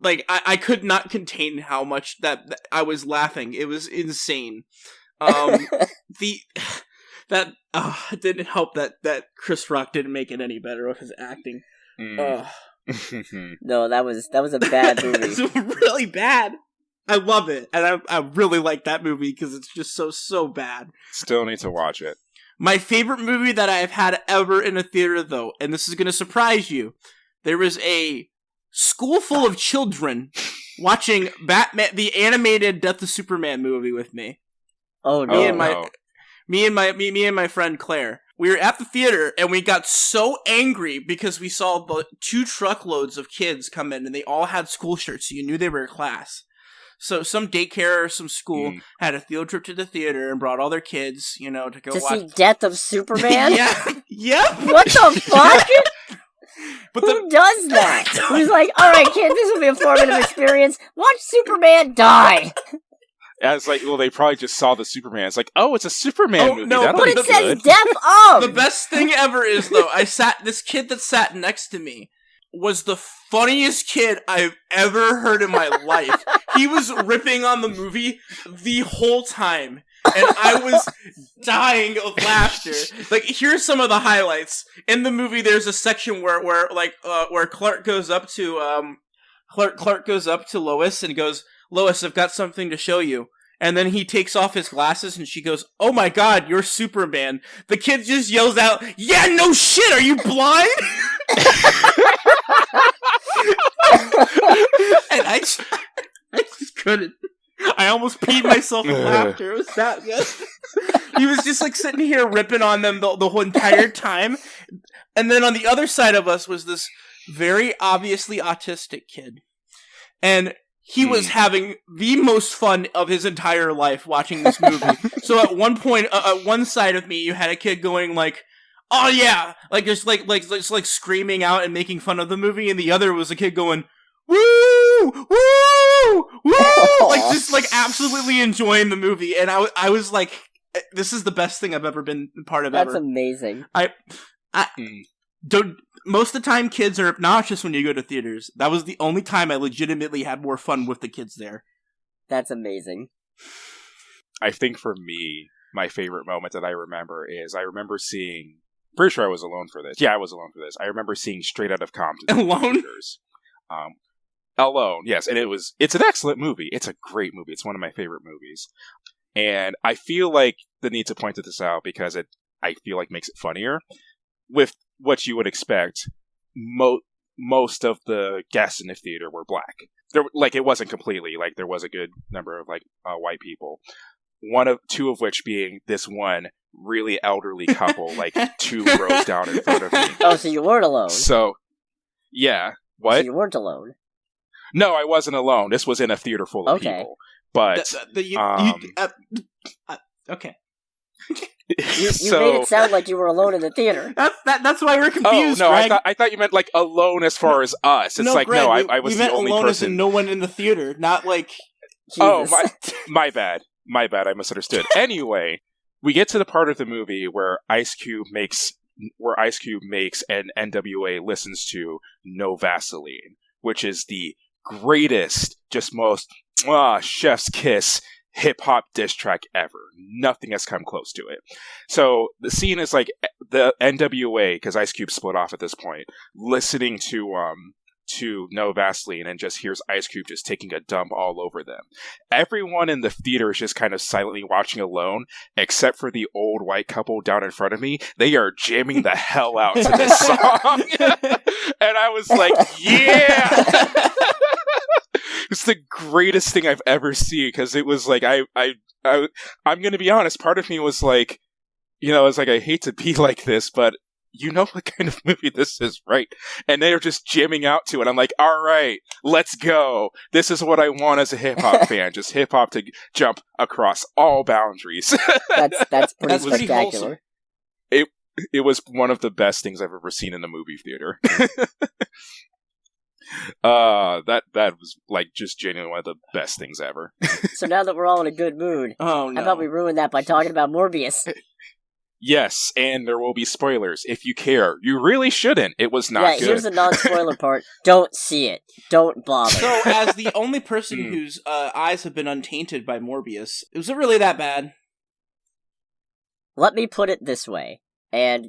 Like, I could not contain how much that I was laughing. It was insane. It didn't help that Chris Rock didn't make it any better with his acting. No, that was a bad movie. It's really bad. I love it, and I really like that movie because it's just so bad. Still need to watch it. My favorite movie that I've had ever in a theater, though, and this is going to surprise you, there was a school full of children watching Batman, the animated Death of Superman movie with me. Oh no! Me and my friend Claire. We were at the theater and we got so angry because we saw the 2 truckloads of kids come in and they all had school shirts, so you knew they were in class. So some daycare or some school had a field trip to the theater and brought all their kids, to go watch. To see Death of Superman? Yeah. What the fuck? Who does that? Who's like, alright kids, this will be a formative experience. Watch Superman die. Yeah, it's like, well, they probably just saw the Superman. It's like, oh, it's a Superman movie. No, but it says good. death of! The best thing ever is, though, this kid that sat next to me was the funniest kid I've ever heard in my life. He was ripping on the movie the whole time, and I was dying of laughter. Like, here's some of the highlights. In the movie, there's a section where Clark goes up to, Clark goes up to Lois and goes, Lois, I've got something to show you. And then he takes off his glasses and she goes, oh my god, you're Superman. The kid just yells out, yeah, no shit, are you blind? And I just couldn't. I almost peed myself in laughter. It was that good. He was just like sitting here ripping on them the whole entire time. And then on the other side of us was this very obviously autistic kid. And he was having the most fun of his entire life watching this movie. So at one point, at one side of me, you had a kid going like, oh yeah, like just like screaming out and making fun of the movie, and the other was a kid going, woo, woo, woo, like just like absolutely enjoying the movie, and I was like, this is the best thing I've ever been part of. That's ever. amazing. I don't. Most of the time, kids are obnoxious when you go to theaters. That was the only time I legitimately had more fun with the kids there. That's amazing. I think for me, my favorite moment that I remember seeing. Pretty sure I was alone for this. Yeah, I was alone for this. I remember seeing Straight Outta Compton. Alone? Alone, yes. And it's an excellent movie. It's a great movie. It's one of my favorite movies. And I feel like the need to point this out because I feel like makes it funnier. With what you would expect, most of the guests in the theater were black. It wasn't completely, like, there was a good number of, like, white people. Two of which being this one really elderly couple, like 2 rows down in front of me. Oh, so you weren't alone. So, yeah. What? So you weren't alone. No, I wasn't alone. This was in a theater full of people. But, okay. You made it sound like you were alone in the theater. That's why we're confused. Oh no, Greg. I thought you meant like alone as far as us. It's like Greg, I was the only person. As in no one in the theater, not like. Jesus. Oh my bad. I misunderstood. Anyway, we get to the part of the movie where Ice Cube makes and NWA listens to No Vaseline, which is the greatest, just most chef's kiss hip-hop diss track ever. Nothing has come close to it. So the scene is like the NWA, because Ice Cube split off at this point, listening to No Vaseline and just hears Ice Cube just taking a dump all over them. Everyone in the theater is just kind of silently watching alone, except for the old white couple down in front of me. They are jamming the hell out to this song. And I was like, yeah! It's the greatest thing I've ever seen, because it was like, I'm gonna be honest, part of me was like, I was like, I hate to be like this, but you know what kind of movie this is, right? And they're just jamming out to it. I'm like, all right, let's go. This is what I want as a hip-hop fan, just hip-hop to jump across all boundaries. That's pretty spectacular. It was one of the best things I've ever seen in a movie theater. That was like just genuinely one of the best things ever. So now that we're all in a good mood, oh no, how about we ruin that by talking about Morbius? Yes, and there will be spoilers. If you care, you really shouldn't. It was not good. Here's the non-spoiler part. Don't see it. Don't bother. So, as the only person whose eyes have been untainted by Morbius, was it really that bad? Let me put it this way, and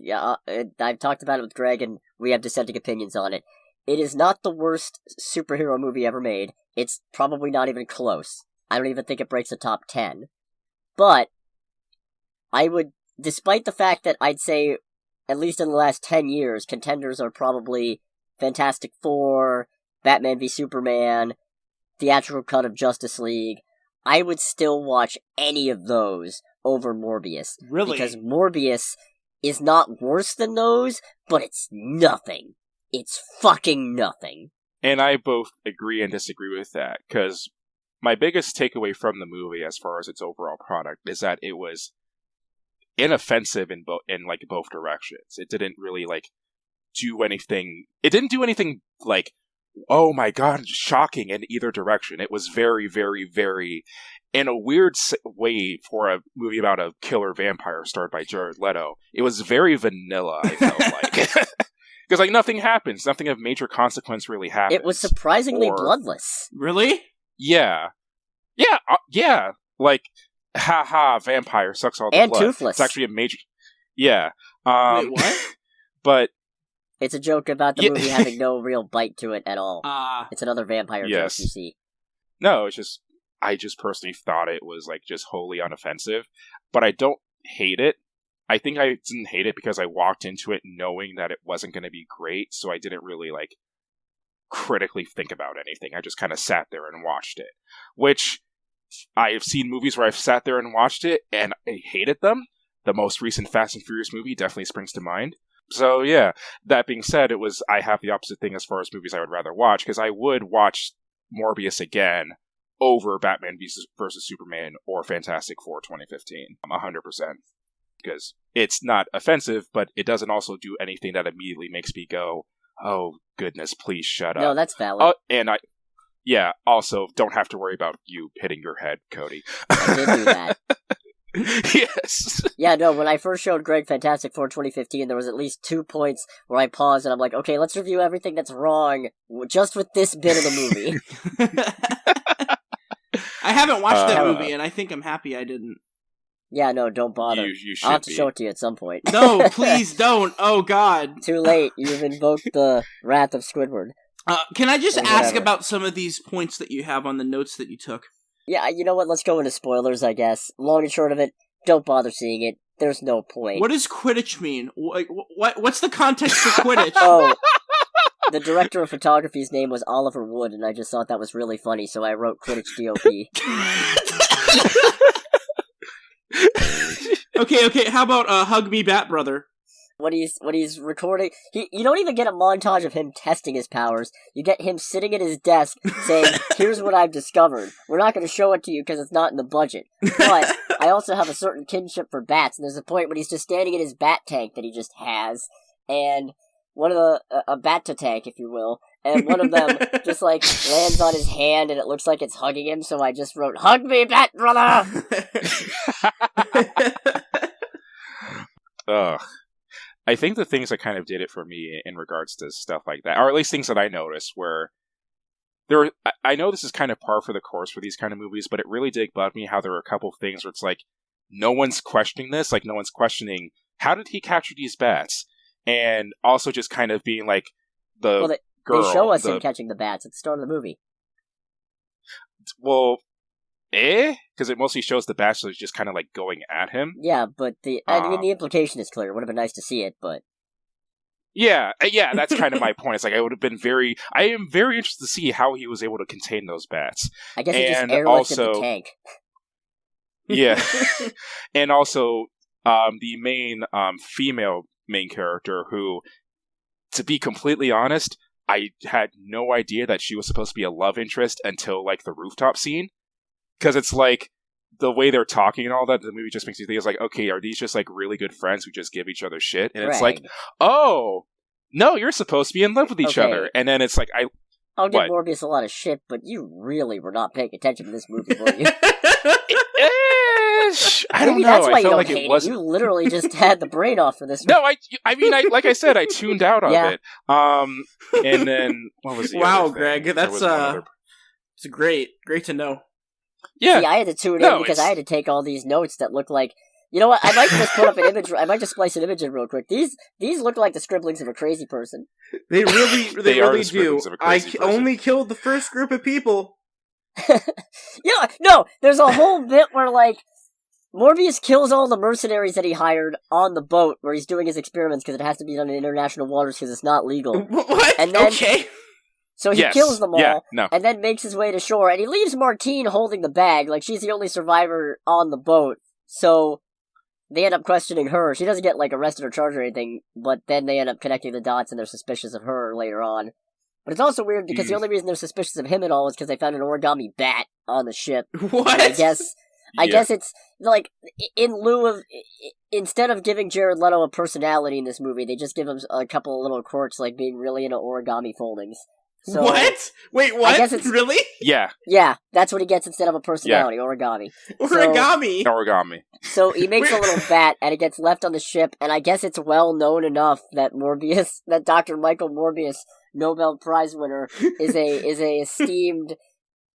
I've talked about it with Greg, and we have dissenting opinions on it. It is not the worst superhero movie ever made. It's probably not even close. I don't even think it breaks the top 10. But I would, despite the fact that I'd say, at least in the last 10 years, contenders are probably Fantastic Four, Batman v Superman, theatrical cut of Justice League, I would still watch any of those over Morbius. Really? Because Morbius is not worse than those, but it's nothing. It's fucking nothing. And I both agree and disagree with that, because my biggest takeaway from the movie as far as its overall product is that it was inoffensive in both directions. It didn't really do anything. It didn't do anything like, oh my god, shocking in either direction. It was very, very, very, in a weird way for a movie about a killer vampire starred by Jared Leto, it was very vanilla, I felt like. Because, nothing happens. Nothing of major consequence really happens. It was surprisingly bloodless. Really? Yeah. Yeah, yeah. Haha, vampire sucks all the and blood. Toothless. It's actually a major... Yeah. Wait, what? But... It's a joke about the movie having no real bite to it at all. It's another vampire joke you see. No, it's just... I just personally thought it was, just wholly unoffensive. But I don't hate it. I think I didn't hate it because I walked into it knowing that it wasn't going to be great, so I didn't really, critically think about anything. I just kind of sat there and watched it. Which, I have seen movies where I've sat there and watched it, and I hated them. The most recent Fast and Furious movie definitely springs to mind. So, yeah. That being said, I have the opposite thing as far as movies I would rather watch, because I would watch Morbius again over Batman vs. Superman or Fantastic Four 2015. 100%. because it's not offensive, but it doesn't also do anything that immediately makes me go, "Oh goodness, please shut up." No, that's valid. Also, don't have to worry about you hitting your head, Cody. I did do that. Yes. Yeah, no, when I first showed Greg Fantastic Four 2015, there was at least 2 points where I paused and I'm like, okay, let's review everything that's wrong just with this bit of the movie. I haven't watched that movie, and I think I'm happy I didn't. Yeah, no, don't bother. You should I'll have to show it to you at some point. No, please don't. Oh, God. Too late. You've invoked the wrath of Squidward. Can I just ask about some of these points that you have on the notes that you took? Yeah, you know what? Let's go into spoilers, I guess. Long and short of it, don't bother seeing it. There's no point. What does Quidditch mean? What's the context for Quidditch? Oh, the director of photography's name was Oliver Wood, and I just thought that was really funny, so I wrote Quidditch DOP. Okay, how about Hug Me Bat Brother? When he's recording, you don't even get a montage of him testing his powers. You get him sitting at his desk saying, "Here's what I've discovered. We're not going to show it to you because it's not in the budget. But I also have a certain kinship for bats." And there's a point when he's just standing in his bat tank that he just has, and one of a bat tank, if you will, and one of them just like lands on his hand, and it looks like it's hugging him. So I just wrote, "Hug me, bat brother." Ugh. I think the things that kind of did it for me in regards to stuff like that, or at least things that I noticed, were I know this is kind of par for the course for these kind of movies, but it really did bug me how there were a couple things where it's like, no one's questioning this, like no one's questioning, how did he capture these bats? And also just kind of being like, girl. They show us him catching the bats at the start of the movie. Well, because it mostly shows the bachelors just kind of like going at him. Yeah, but the implication is clear. It would have been nice to see it, but yeah, that's kind of my point. It's like I am very interested to see how he was able to contain those bats. I guess he just airlifted the tank. Yeah, and also the main female main character, who, to be completely honest, I had no idea that she was supposed to be a love interest until like the rooftop scene. Because it's like, the way they're talking and all that, the movie just makes you think, it's like, okay, are these just like really good friends who just give each other shit? And it's like, oh, no, you're supposed to be in love with each other. And then it's like, I'll give Morbius a lot of shit, but you really were not paying attention to this movie, were you? I don't know. That's why I felt you like don't it hate wasn't. You literally just had the brain off for this movie. No, I mean, like I said, I tuned out of it. And then, what was the other thing? Greg, that's it's great to know. Yeah. See, I had to tune in because I had to take all these notes that look like... You know what? I might just put up an image. I might just splice an image in real quick. These look like the scribblings of a crazy person. They really do. I only killed the first group of people. Yeah, no, there's a whole bit where, like, Morbius kills all the mercenaries that he hired on the boat where he's doing his experiments because it has to be done in international waters because it's not legal. What? And then, okay. So he kills them all, and then makes his way to shore, and he leaves Martine holding the bag, like she's the only survivor on the boat, so they end up questioning her. She doesn't get, like, arrested or charged or anything, but then they end up connecting the dots and they're suspicious of her later on. But it's also weird because the only reason they're suspicious of him at all is because they found an origami bat on the ship. What? And I guess it's, like, in lieu of, instead of giving Jared Leto a personality in this movie, they just give him a couple of little quirks, like being really into origami foldings. So, what? Wait, what? I guess it's, really? Yeah. Yeah, that's what he gets instead of a personality, origami. Origami. So he makes a little bat, and it gets left on the ship, and I guess it's well known enough that Dr. Michael Morbius, Nobel Prize winner, is a esteemed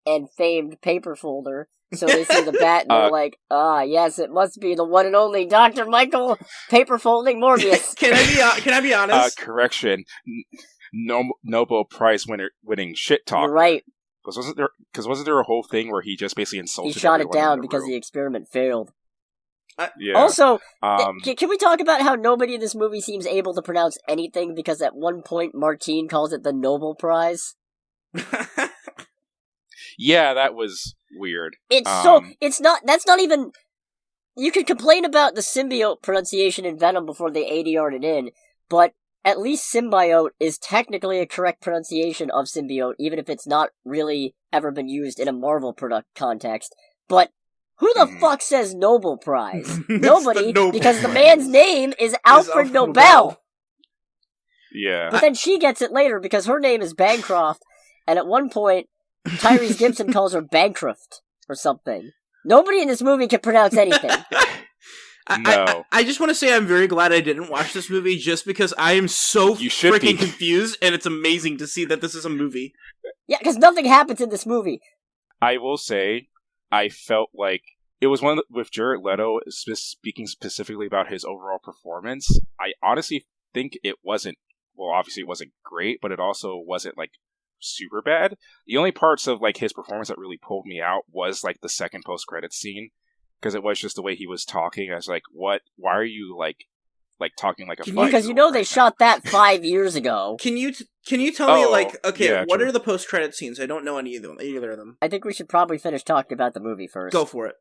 and famed paper folder. So they see the bat, and they're like, yes, it must be the one and only Dr. Michael Paper Folding Morbius. Can I be honest? Correction. Nobel Prize winning shit talk. You're right. Because wasn't there a whole thing where he just basically insulted? He shot it down because the experiment failed. Yeah. Also, can we talk about how nobody in this movie seems able to pronounce anything? Because at one point, Martine calls it the Nobel Prize. Yeah, that was weird. That's not even. You could complain about the symbiote pronunciation in Venom before they ADR'd it in, but at least symbiote is technically a correct pronunciation of symbiote, even if it's not really ever been used in a Marvel product context. But Who the fuck says Nobel Prize? It's Nobody, the Nobel because the Prize. man's name is Alfred Nobel. Yeah. But then she gets it later because her name is Bancroft, and at one point, Tyrese Gibson calls her Bancroft or something. Nobody in this movie can pronounce anything. No. I just want to say I'm very glad I didn't watch this movie just because I am so freaking confused, and it's amazing to see that this is a movie. Yeah, because nothing happens in this movie. I will say, I felt like it was one with Jared Leto speaking specifically about his overall performance. I honestly think it wasn't, well, obviously it wasn't great, but it also wasn't like super bad. The only parts of like his performance that really pulled me out was like the second post-credits scene, because it was just the way he was talking. I was like, what? Why are you like talking like a 5-year-old Because you know they right shot that 5 years ago. Can you tell me, like, okay, yeah, what true. are the post-credit scenes? I don't know either of them. I think we should probably finish talking about the movie first. Go for it.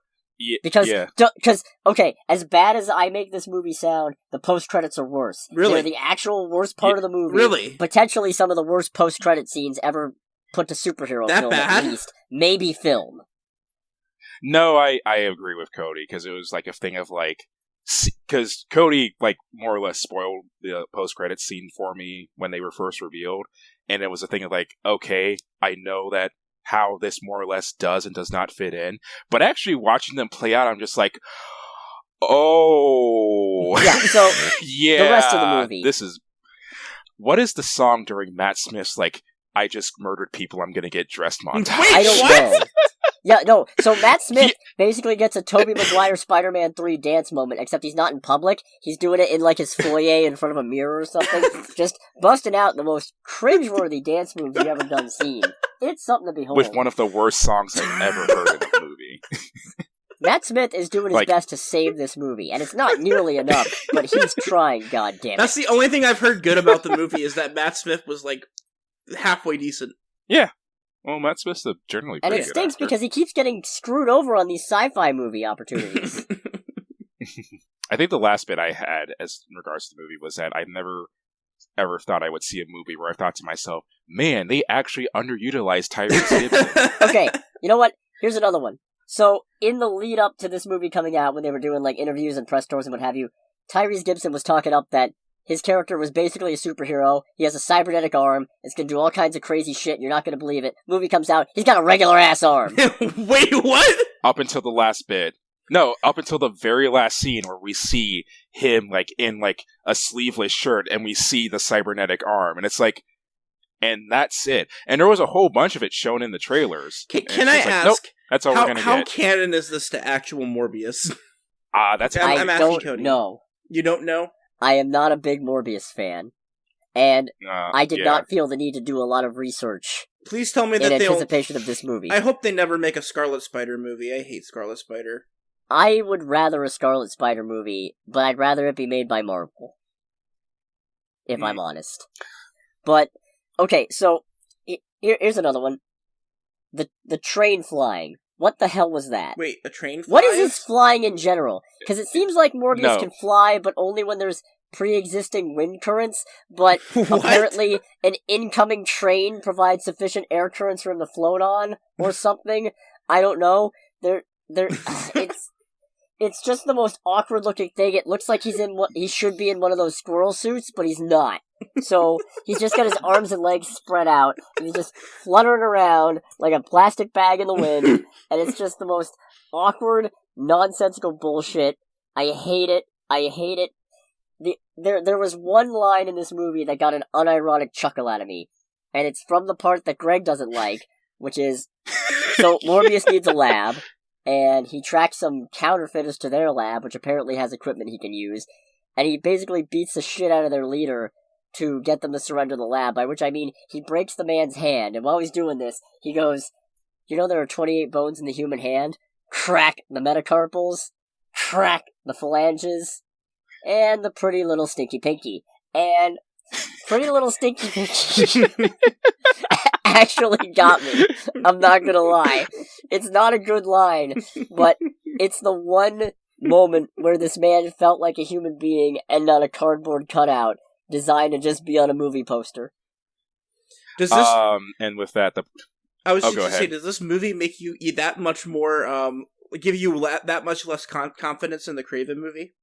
Because, okay, as bad as I make this movie sound, the post-credits are worse. Really? They're the actual worst part of the movie. Really? Potentially some of the worst post-credit scenes ever put to superhero That film, bad? at least. Maybe film. No, I agree with Cody, because it was like a thing of like, because Cody like more or less spoiled the post-credits scene for me when they were first revealed, and it was a thing of like, okay, I know that how this more or less does and does not fit in, but actually watching them play out, I'm just like, oh, Yeah, so, yeah, the rest of the movie. What is the song during Matt Smith's like, I just murdered people, I'm gonna get dressed montage? Wait, I don't what? know. Yeah, no, so Matt Smith basically gets a Tobey Maguire Spider-Man 3 dance moment, except he's not in public. He's doing it in, like, his foyer in front of a mirror or something. Just busting out the most cringeworthy dance moves you've ever done seen. It's something to behold. With one of the worst songs I've ever heard in a movie. Matt Smith is doing his best to save this movie, and it's not nearly enough, but he's trying, goddammit. That's the only thing I've heard good about the movie is that Matt Smith was, like, halfway decent. Yeah. Well, Matt Smith's a generally And pretty it good stinks actor. because he keeps getting screwed over on these sci-fi movie opportunities. I think the last bit I had as in regards to the movie was that I never ever thought I would see a movie where I thought to myself, man, they actually underutilized Tyrese Gibson. Okay, you know what? Here's another one. So, in the lead up to this movie coming out, when they were doing, like, interviews and press tours and what have you, Tyrese Gibson was talking up that his character was basically a superhero. He has a cybernetic arm. It's gonna do all kinds of crazy shit. You're not gonna believe it. Movie comes out. He's got a regular ass arm. Wait, what? Up until the last bit. No, up until the very last scene where we see him, like, in, like, a sleeveless shirt and we see the cybernetic arm. And it's like, and that's it. And there was a whole bunch of it shown in the trailers. Can I ask, nope, that's all we're gonna how get. canon is this to actual Morbius? That's I'm I asking don't Cody. know. You don't know? I am not a big Morbius fan. And I did yeah. not feel the need to do a lot of research Please tell me in that they'll... anticipation of this movie. I hope they never make a Scarlet Spider movie. I hate Scarlet Spider. I would rather a Scarlet Spider movie, but I'd rather it be made by Marvel. If I'm honest. But, okay, so, here's another one. The train flying. What the hell was that? Wait, a train flies? What is this flying in general? Because it seems like Morbius can fly, but only when there's pre-existing wind currents, but apparently an incoming train provides sufficient air currents for him to float on, or something. I don't know. It's just the most awkward looking thing. It looks like he should be in one of those squirrel suits, but he's not. So, he's just got his arms and legs spread out, and he's just fluttering around like a plastic bag in the wind, and it's just the most awkward, nonsensical bullshit. I hate it. There was one line in this movie that got an unironic chuckle out of me, and it's from the part that Greg doesn't like, which is, so Morbius needs a lab, and he tracks some counterfeiters to their lab, which apparently has equipment he can use, and he basically beats the shit out of their leader to get them to surrender the lab, by which I mean he breaks the man's hand, and while he's doing this, he goes, you know there are 28 bones in the human hand? Crack the metacarpals, crack the phalanges, and the pretty little stinky pinky. And pretty little stinky pinky actually got me. I'm not gonna lie. It's not a good line, but it's the one moment where this man felt like a human being and not a cardboard cutout designed to just be on a movie poster. Does this... and with that, I was just go going to say, ahead. does this movie make you that much more, give you that much less confidence in the Kraven movie?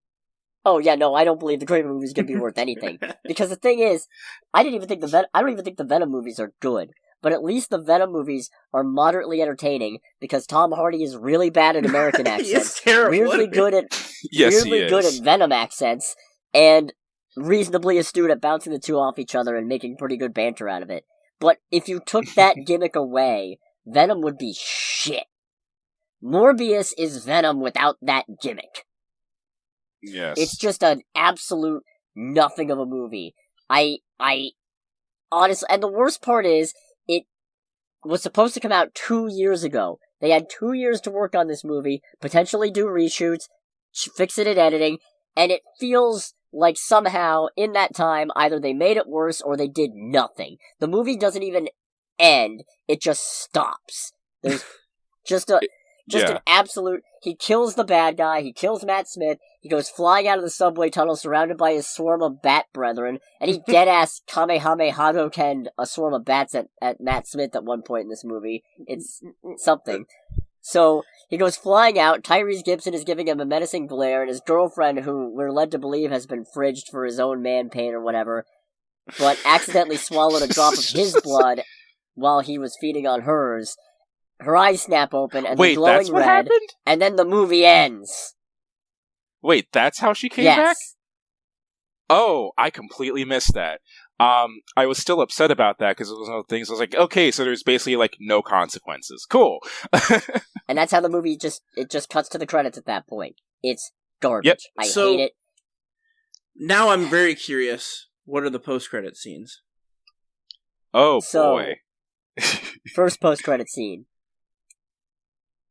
Oh yeah, no, I don't believe the Kraven movie is going to be worth anything. Because the thing is, I don't even think the Venom movies are good. But at least the Venom movies are moderately entertaining because Tom Hardy is really bad at American accents, weirdly good at Venom accents, and reasonably astute at bouncing the two off each other and making pretty good banter out of it. But if you took that gimmick away, Venom would be shit. Morbius is Venom without that gimmick. Yes. It's just an absolute nothing of a movie. I honestly, and the worst part is, it was supposed to come out 2 years ago. They had 2 years to work on this movie, potentially do reshoots, fix it in editing, and it feels like somehow, in that time, either they made it worse or they did nothing. The movie doesn't even end, it just stops. There's just an absolute... He kills the bad guy, he kills Matt Smith, he goes flying out of the subway tunnel surrounded by his swarm of bat brethren, and he dead-ass Kamehameha-Ken a swarm of bats at Matt Smith at one point in this movie. It's something. So, he goes flying out, Tyrese Gibson is giving him a menacing glare, and his girlfriend, who we're led to believe has been fridged for his own man pain or whatever, but accidentally swallowed a drop of his blood while he was feeding on hers. Her eyes snap open, and they're glowing red, happened? And then the movie ends. Wait, that's how she came back? Oh, I completely missed that. I was still upset about that, because it was one of the things I was like, okay, so there's basically, like, no consequences. Cool. And that's how the movie just cuts to the credits at that point. It's garbage. Yep. I hate it. Now I'm very curious. What are the post-credit scenes? Oh, boy. First post-credit scene.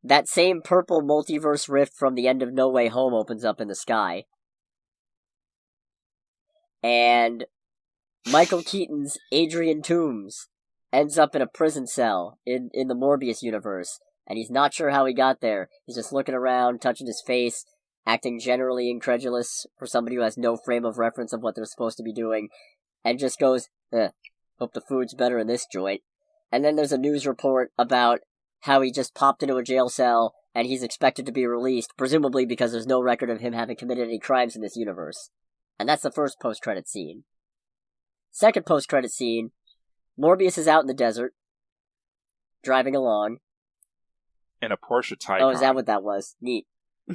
That same purple multiverse rift from the end of No Way Home opens up in the sky. And Michael Keaton's Adrian Toomes ends up in a prison cell in the Morbius universe. And he's not sure how he got there. He's just looking around, touching his face, acting generally incredulous for somebody who has no frame of reference of what they're supposed to be doing. And just goes, hope the food's better in this joint. And then there's a news report about how he just popped into a jail cell, and he's expected to be released, presumably because there's no record of him having committed any crimes in this universe. And that's the first post-credit scene. Second post-credit scene, Morbius is out in the desert, driving along. In a Porsche Taycan. Oh, is that what that was? Neat.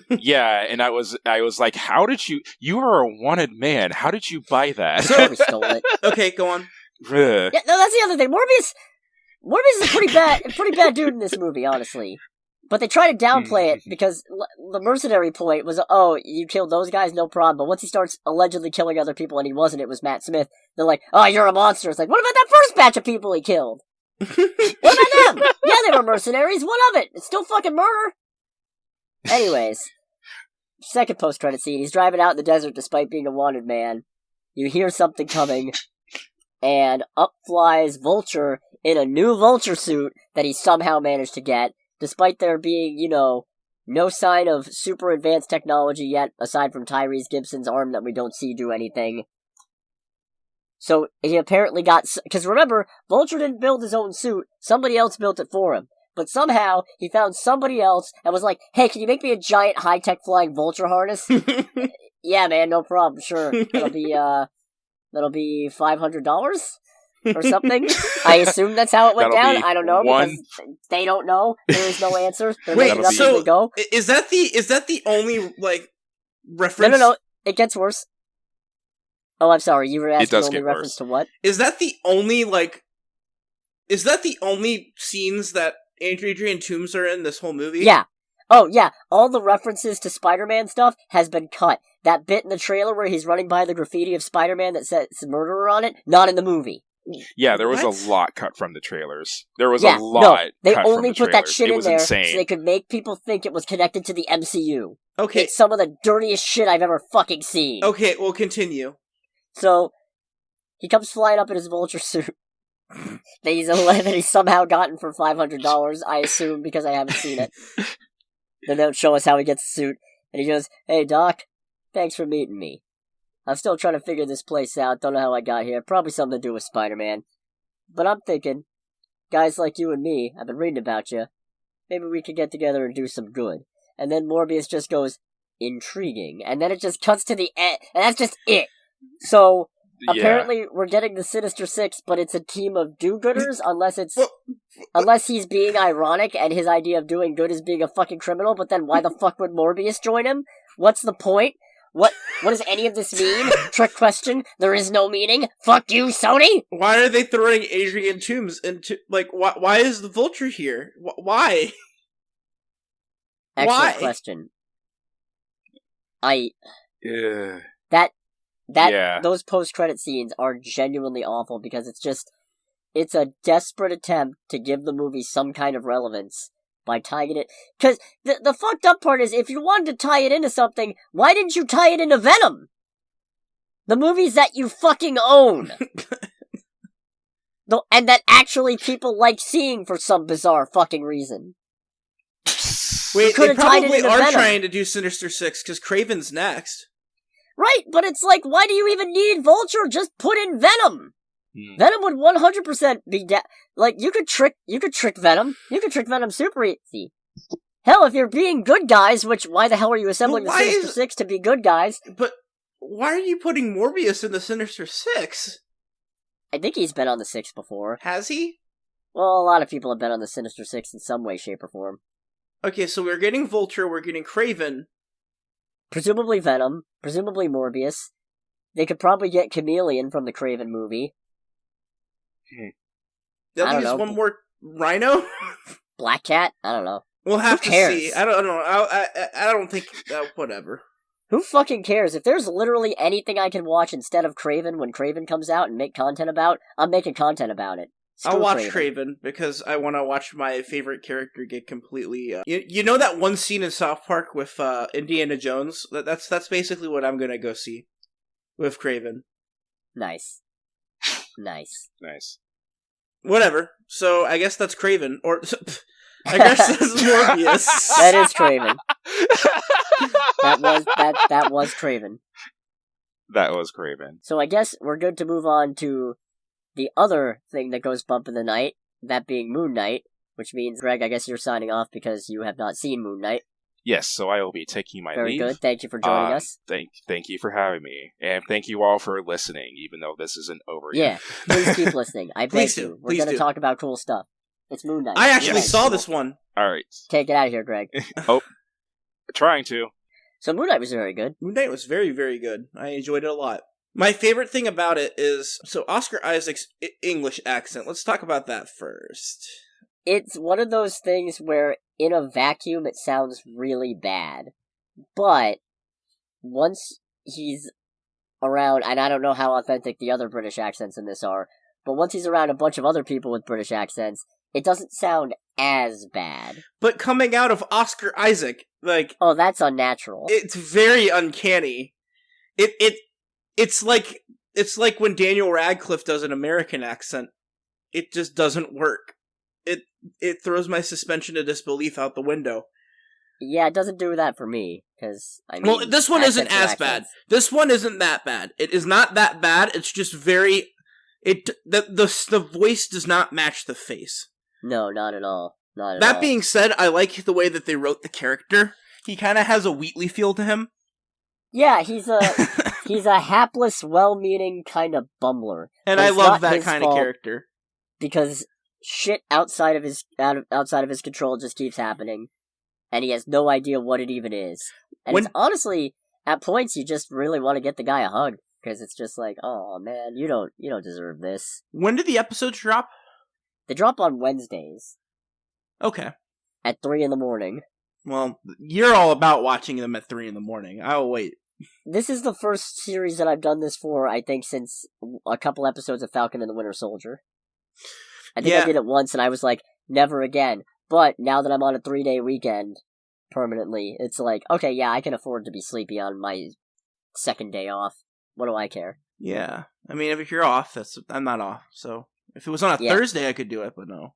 Yeah, and I was like, how did you are a wanted man, how did you buy that? Probably stole it. Okay, go on. Yeah, no, that's the other thing. Morbius is a pretty bad dude in this movie, honestly. But they try to downplay it because the mercenary point was, oh, you killed those guys, no problem. But once he starts allegedly killing other people and he wasn't, it was Matt Smith, they're like, oh, you're a monster. It's like, what about that first batch of people he killed? What about them? Yeah, they were mercenaries. What of it? It's still fucking murder. Anyways, second post-credit scene. He's driving out in the desert despite being a wanted man. You hear something coming, and up flies Vulture in a new Vulture suit that he somehow managed to get, despite there being, no sign of super advanced technology yet, aside from Tyrese Gibson's arm that we don't see do anything. So he apparently got... Because remember, Vulture didn't build his own suit, somebody else built it for him. But somehow, he found somebody else and was like, hey, can you make me a giant high-tech flying Vulture harness? Yeah, man, no problem, sure. That'll be $500? Or something? I assume that's how it went down. I don't know, because they don't know. There is no answer. They're making up as they go. Is that the only, reference? No. It gets worse. Oh, I'm sorry. You were asking the only reference to what? Is that the only, is that the only scenes that Adrian Toomes are in this whole movie? Yeah. Oh, yeah. All the references to Spider-Man stuff has been cut. That bit in the trailer where he's running by the graffiti of Spider-Man that says murderer on it, not in the movie. Yeah, there was a lot cut from the trailers. There was a lot they cut only from the put that trailers. shit It in was there insane. so they could make people think it was connected to the MCU. Okay. It's some of the dirtiest shit I've ever fucking seen. Okay, well, continue. So, he comes flying up in his Vulture suit that he's somehow gotten for $500, I assume, because I haven't seen it. They don't show us how he gets the suit, and he goes, hey, Doc, thanks for meeting me. I'm still trying to figure this place out, don't know how I got here, probably something to do with Spider-Man. But I'm thinking, guys like you and me, I've been reading about you, maybe we could get together and do some good. and then Morbius just goes, intriguing, and then it just cuts to the end, and that's just it. So, apparently we're getting the Sinister Six, but it's a team of do-gooders, unless he's being ironic, and his idea of doing good is being a fucking criminal, but then why the fuck would Morbius join him? What's the point? What does any of this mean? Trick question. There is no meaning. Fuck you, Sony! Why are they throwing Adrian Toomes into, like, why is the Vulture here? Why? Excellent question. Those post-credit scenes are genuinely awful because it's a desperate attempt to give the movie some kind of relevance by tying it. Because the fucked up part is, if you wanted to tie it into something, why didn't you tie it into Venom? The movies that you fucking own. And that actually people like seeing for some bizarre fucking reason. Wait, they probably are trying to do Sinister Six because Kraven's next. Right, but it's like, why do you even need Vulture? Just put in Venom. Venom would 100% be like, you could trick Venom. You could trick Venom super easy. Hell, if you're being good guys, which, why the hell are you assembling the Sinister Six to be good guys? But why are you putting Morbius in the Sinister Six? I think he's been on the Six before. Has he? Well, a lot of people have been on the Sinister Six in some way, shape, or form. Okay, so we're getting Vulture, we're getting Kraven. Presumably Venom, presumably Morbius. They could probably get Chameleon from the Kraven movie. That leaves one more Rhino? Black Cat? I don't know. We'll have to see. I don't know. I don't think... whatever. Who fucking cares? If there's literally anything I can watch instead of Kraven when Kraven comes out and make content about, I'm making content about it. I'll watch Kraven because I want to watch my favorite character get completely... You know that one scene in South Park with Indiana Jones? That's basically what I'm going to go see with Kraven. Nice. Nice. Whatever. So I guess that's Kraven. Or I guess that's Morbius. That is Kraven. That was Kraven. That was Kraven. So I guess we're good to move on to the other thing that goes bump in the night, that being Moon Knight, which means, Greg, I guess you're signing off because you have not seen Moon Knight. Yes, so I will be taking my leave. Very good. Thank you for joining us. Thank you for having me. And thank you all for listening, even though this isn't over yet. Yeah, please keep listening. I beg you. We're going to talk about cool stuff. It's Moon Knight. I actually saw this one. Alright. Okay, get out of here, Greg. Trying to. So Moon Knight was very good. Moon Knight was very, very good. I enjoyed it a lot. My favorite thing about it is, so Oscar Isaac's English accent. Let's talk about that first. It's one of those things where, in a vacuum, it sounds really bad. But, once he's around, and I don't know how authentic the other British accents in this are, but once he's around a bunch of other people with British accents, it doesn't sound as bad. But coming out of Oscar Isaac, like... Oh, that's unnatural. It's very uncanny. It's like when Daniel Radcliffe does an American accent. It just doesn't work. It throws my suspension of disbelief out the window. Yeah, it doesn't do that for me, because, I mean... Well, this one isn't as bad. This one isn't that bad. It is not that bad, it's just very... The voice does not match the face. No, not at all. Not at all. That being said, I like the way that they wrote the character. He kind of has a Wheatley feel to him. Yeah, he's a hapless, well-meaning kind of bumbler. And I love that kind of character. Because shit outside of his control just keeps happening, and he has no idea what it even is. And it's honestly, at points, you just really want to get the guy a hug, because it's just like, oh man, you don't deserve this. When did the episodes drop? They drop on Wednesdays. Okay. At 3 a.m. Well, you're all about watching them at 3 a.m. I'll wait. This is the first series that I've done this for, I think, since a couple episodes of Falcon and the Winter Soldier. I think I did it once, and I was like, never again. But now that I'm on a 3-day weekend permanently, it's like, okay, yeah, I can afford to be sleepy on my second day off. What do I care? Yeah. I mean, if you're off, I'm not off. So if it was on a Thursday, I could do it, but no.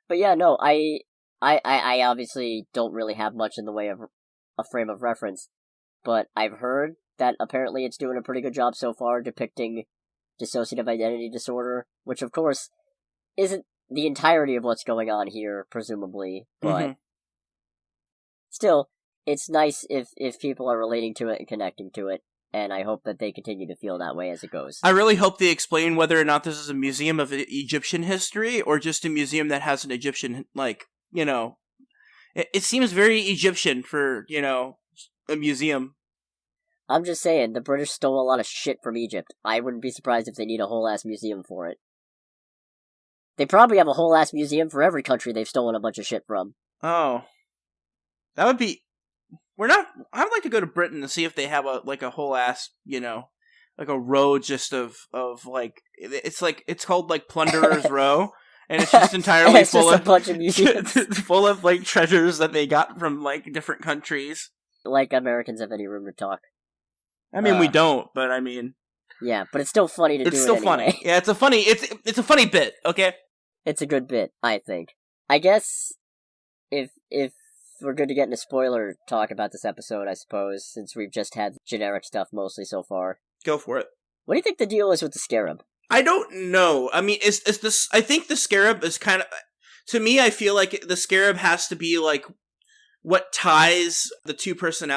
But yeah, no, I obviously don't really have much in the way of a frame of reference. But I've heard that apparently it's doing a pretty good job so far depicting dissociative identity disorder, which of course isn't the entirety of what's going on here, presumably, but still, it's nice if people are relating to it and connecting to it, and I hope that they continue to feel that way as it goes. I really hope they explain whether or not this is a museum of Egyptian history or just a museum that has an Egyptian, like, you know, it seems very Egyptian for, you know, a museum. I'm just saying, the British stole a lot of shit from Egypt. I wouldn't be surprised if they need a whole-ass museum for it. They probably have a whole-ass museum for every country they've stolen a bunch of shit from. Oh. That would be... I would like to go to Britain and see if they have a whole-ass, you know, like a row just of like... It's called, like, Plunderer's Row. And it's just entirely it's full just of... a bunch of museums. full of, like, treasures that they got from, like, different countries. Like Americans have any room to talk. I mean, we don't, but I mean... Yeah, but it's still funny to do it anyway. It's still funny. Yeah, it's a funny bit, okay? It's a good bit, I think. I guess, if we're good to get into spoiler talk about this episode, I suppose, since we've just had generic stuff mostly so far. Go for it. What do you think the deal is with the Scarab? I don't know. I mean, is this... I think the Scarab is kind of... To me, I feel like the Scarab has to be, like, what ties the two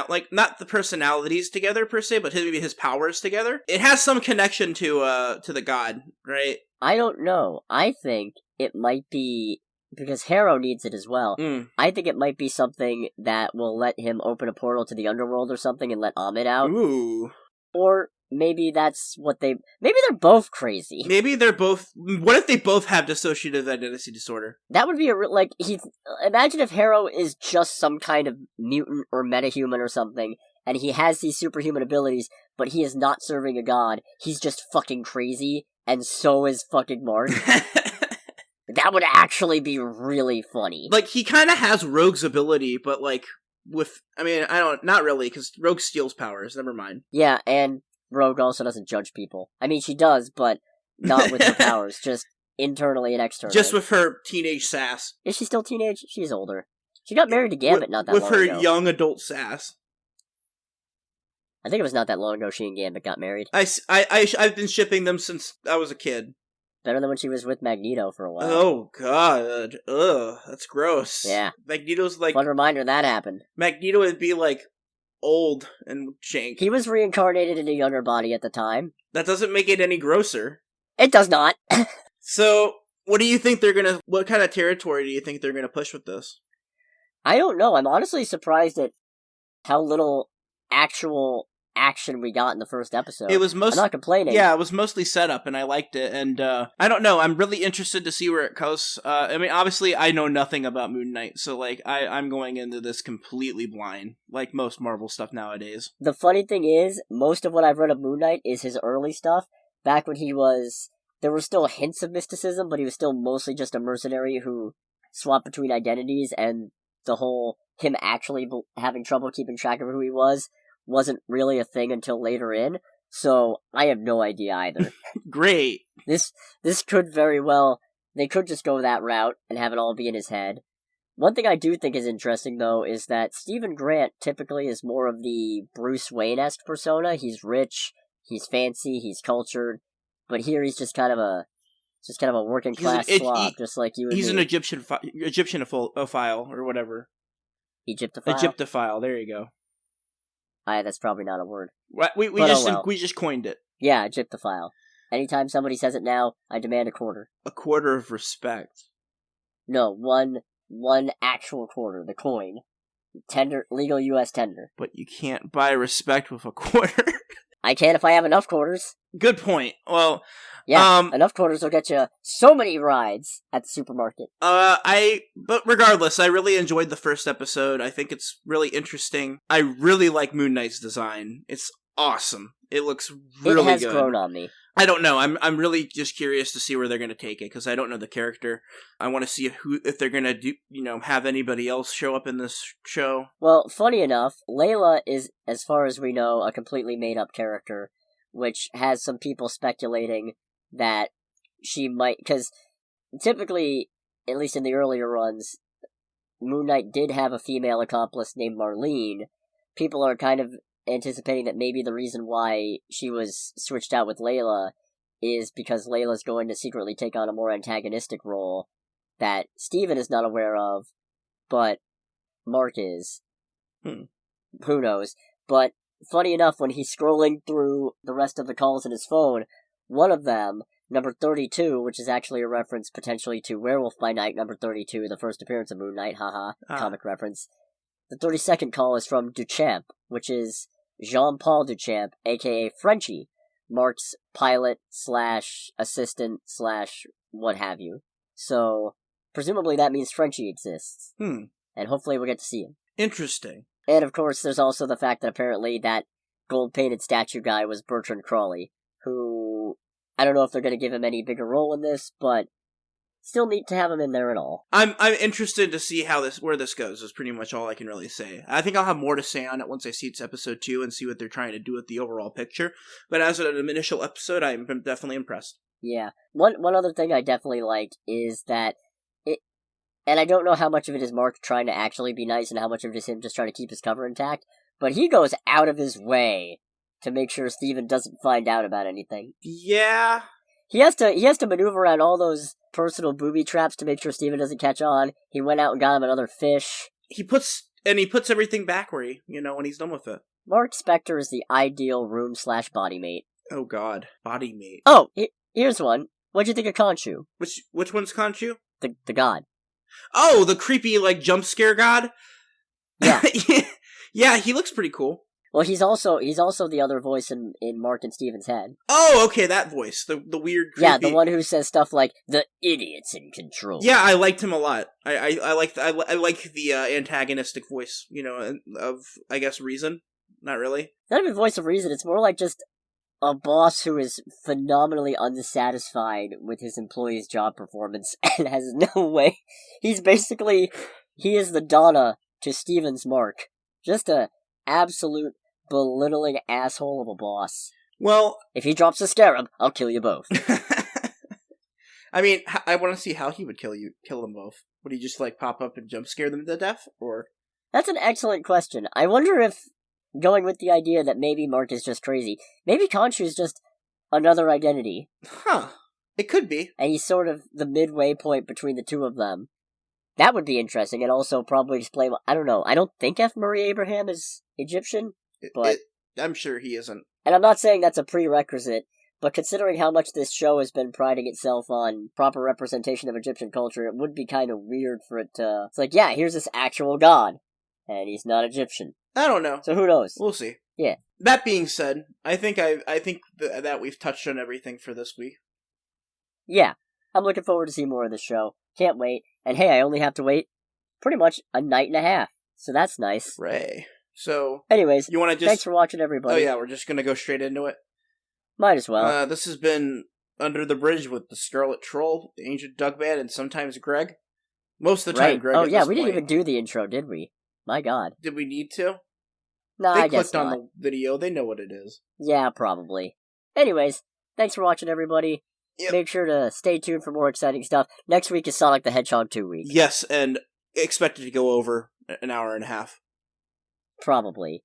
like, not the personalities together per se, but maybe his powers together. It has some connection to the god, right? I don't know. I think it might be, because Harrow needs it as well. I think it might be something that will let him open a portal to the underworld or something and let Ahmed out. Ooh. Or maybe that's what maybe they're both crazy. Maybe they're both... What if they both have dissociative identity disorder? That would be imagine if Harrow is just some kind of mutant or metahuman or something, and he has these superhuman abilities, but he is not serving a god. He's just fucking crazy, and so is fucking Mark. That would actually be really funny. Like, he kind of has Rogue's ability, but, like, not really, because Rogue steals powers, never mind. Yeah, and Rogue also doesn't judge people. I mean, she does, but not with her powers, just internally and externally. Just with her teenage sass. Is she still teenage? She's older. She got married to Gambit not that long ago. With her young adult sass. I think it was not that long ago she and Gambit got married. I've been shipping them since I was a kid. Better than when she was with Magneto for a while. Oh, God. Ugh, that's gross. Yeah. Magneto's like... Fun reminder that happened. Magneto would be, like, old and jank. He was reincarnated in a younger body at the time. That doesn't make it any grosser. It does not. So, what do you think what kind of territory do you think they're gonna push with this? I don't know. I'm honestly surprised at how little actual action we got in the first episode. I'm not complaining. Yeah, it was mostly set up, and I liked it. And I don't know. I'm really interested to see where it goes. I mean, obviously, I know nothing about Moon Knight, so like I'm going into this completely blind, like most Marvel stuff nowadays. The funny thing is, most of what I've read of Moon Knight is his early stuff. Back when there were still hints of mysticism, but he was still mostly just a mercenary who swapped between identities, and the whole him actually having trouble keeping track of who he wasn't really a thing until later in, so I have no idea either. Great. This could very well... They could just go that route and have it all be in his head. One thing I do think is interesting, though, is that Stephen Grant typically is more of the Bruce Wayne-esque persona. He's rich, he's fancy, he's cultured, but here he's just kind of a working-class slob, just like you and He's me. an Egyptianophile, or whatever. Egyptophile? Egyptophile, there you go. That's probably not a word. We just coined it. Yeah, Egyptophile. Anytime somebody says it now, I demand a quarter. A quarter of respect. No, one actual quarter, the coin. Tender, legal U.S. tender. But you can't buy respect with a quarter. I can if I have enough quarters. Good point. Well, yeah, enough quarters will get you so many rides at the supermarket. But regardless, I really enjoyed the first episode. I think it's really interesting. I really like Moon Knight's design. It's awesome. It looks really good. It has grown on me. I don't know. I'm really just curious to see where they're going to take it, because I don't know the character. I want to see if they're going to have anybody else show up in this show. Well, funny enough, Layla is, as far as we know, a completely made-up character, which has some people speculating that she might... Because typically, at least in the earlier runs, Moon Knight did have a female accomplice named Marlene. People are kind of anticipating that maybe the reason why she was switched out with Layla is because Layla's going to secretly take on a more antagonistic role that Steven is not aware of, but Mark is. who knows. But funny enough, when he's scrolling through the rest of the calls in his phone, one of them, number 32, which is actually a reference potentially to Werewolf by Night, number 32, the first appearance of Moon Knight, comic reference. The 32nd call is from Duchamp, which is Jean-Paul Duchamp, aka Frenchie, Mark's pilot / assistant / what have you. So, presumably that means Frenchie exists. And hopefully we'll get to see him. Interesting. And of course, there's also the fact that apparently that gold-painted statue guy was Bertrand Crawley, who, I don't know if they're going to give him any bigger role in this, but still neat to have him in there at all. I'm interested to see where this goes, is pretty much all I can really say. I think I'll have more to say on it once I see it's episode 2 and see what they're trying to do with the overall picture. But as an initial episode, I'm definitely impressed. Yeah. One other thing I definitely like is that and I don't know how much of it is Mark trying to actually be nice and how much of it is him just trying to keep his cover intact, but he goes out of his way to make sure Steven doesn't find out about anything. Yeah. He has to maneuver around all those personal booby traps to make sure Steven doesn't catch on. He went out and got him another fish. He puts everything back where when he's done with it. Mark Spector is the ideal room / body mate. Oh god, body mate. Oh, here's one. What'd you think of Khonshu? Which one's Khonshu? The god. Oh, the creepy, jump scare god? Yeah. Yeah, he looks pretty cool. Well, he's also the other voice in Mark and Steven's head. Oh, okay, that voice. The weird, creepy... Yeah, the one who says stuff like, the idiot's in control. Yeah, I liked him a lot. I like the antagonistic voice, of, I guess, Reason. Not really. Not even voice of Reason, it's more like just a boss who is phenomenally unsatisfied with his employee's job performance and has no way. He is the Donna to Steven's Mark. Just a absolute belittling asshole of a boss. Well, if he drops a scarab, I'll kill you both. I mean, I want to see how he would kill them both. Would he just pop up and jump scare them to death, or? That's an excellent question. I wonder if, going with the idea that maybe Mark is just crazy, maybe Khonshu is just another identity. Huh. It could be. And he's sort of the midway point between the two of them. That would be interesting, and also probably explain, I don't know, I don't think F. Murray Abraham is Egyptian, but... I'm sure he isn't. And I'm not saying that's a prerequisite, but considering how much this show has been priding itself on proper representation of Egyptian culture, it would be kind of weird for it to... It's like, yeah, here's this actual god, and he's not Egyptian. I don't know. So who knows? We'll see. Yeah. That being said, I think that we've touched on everything for this week. Yeah. I'm looking forward to see more of this show. Can't wait. And hey, I only have to wait pretty much a night and a half. So that's nice. Ray. So, anyways, you want to thanks for watching, everybody. Oh yeah, we're just going to go straight into it? Might as well. This has been Under the Bridge with the Scarlet Troll, the Ancient Dugman, and sometimes Greg. Most of the time, Greg. Oh yeah, we didn't even do the intro, did we? My god. Did we need to? No, I guess not. They clicked on the video. They know what it is. Yeah, probably. Anyways, thanks for watching, everybody. Yep. Make sure to stay tuned for more exciting stuff. Next week is Sonic the Hedgehog 2 week. Yes, and expect it to go over an hour and a half. Probably.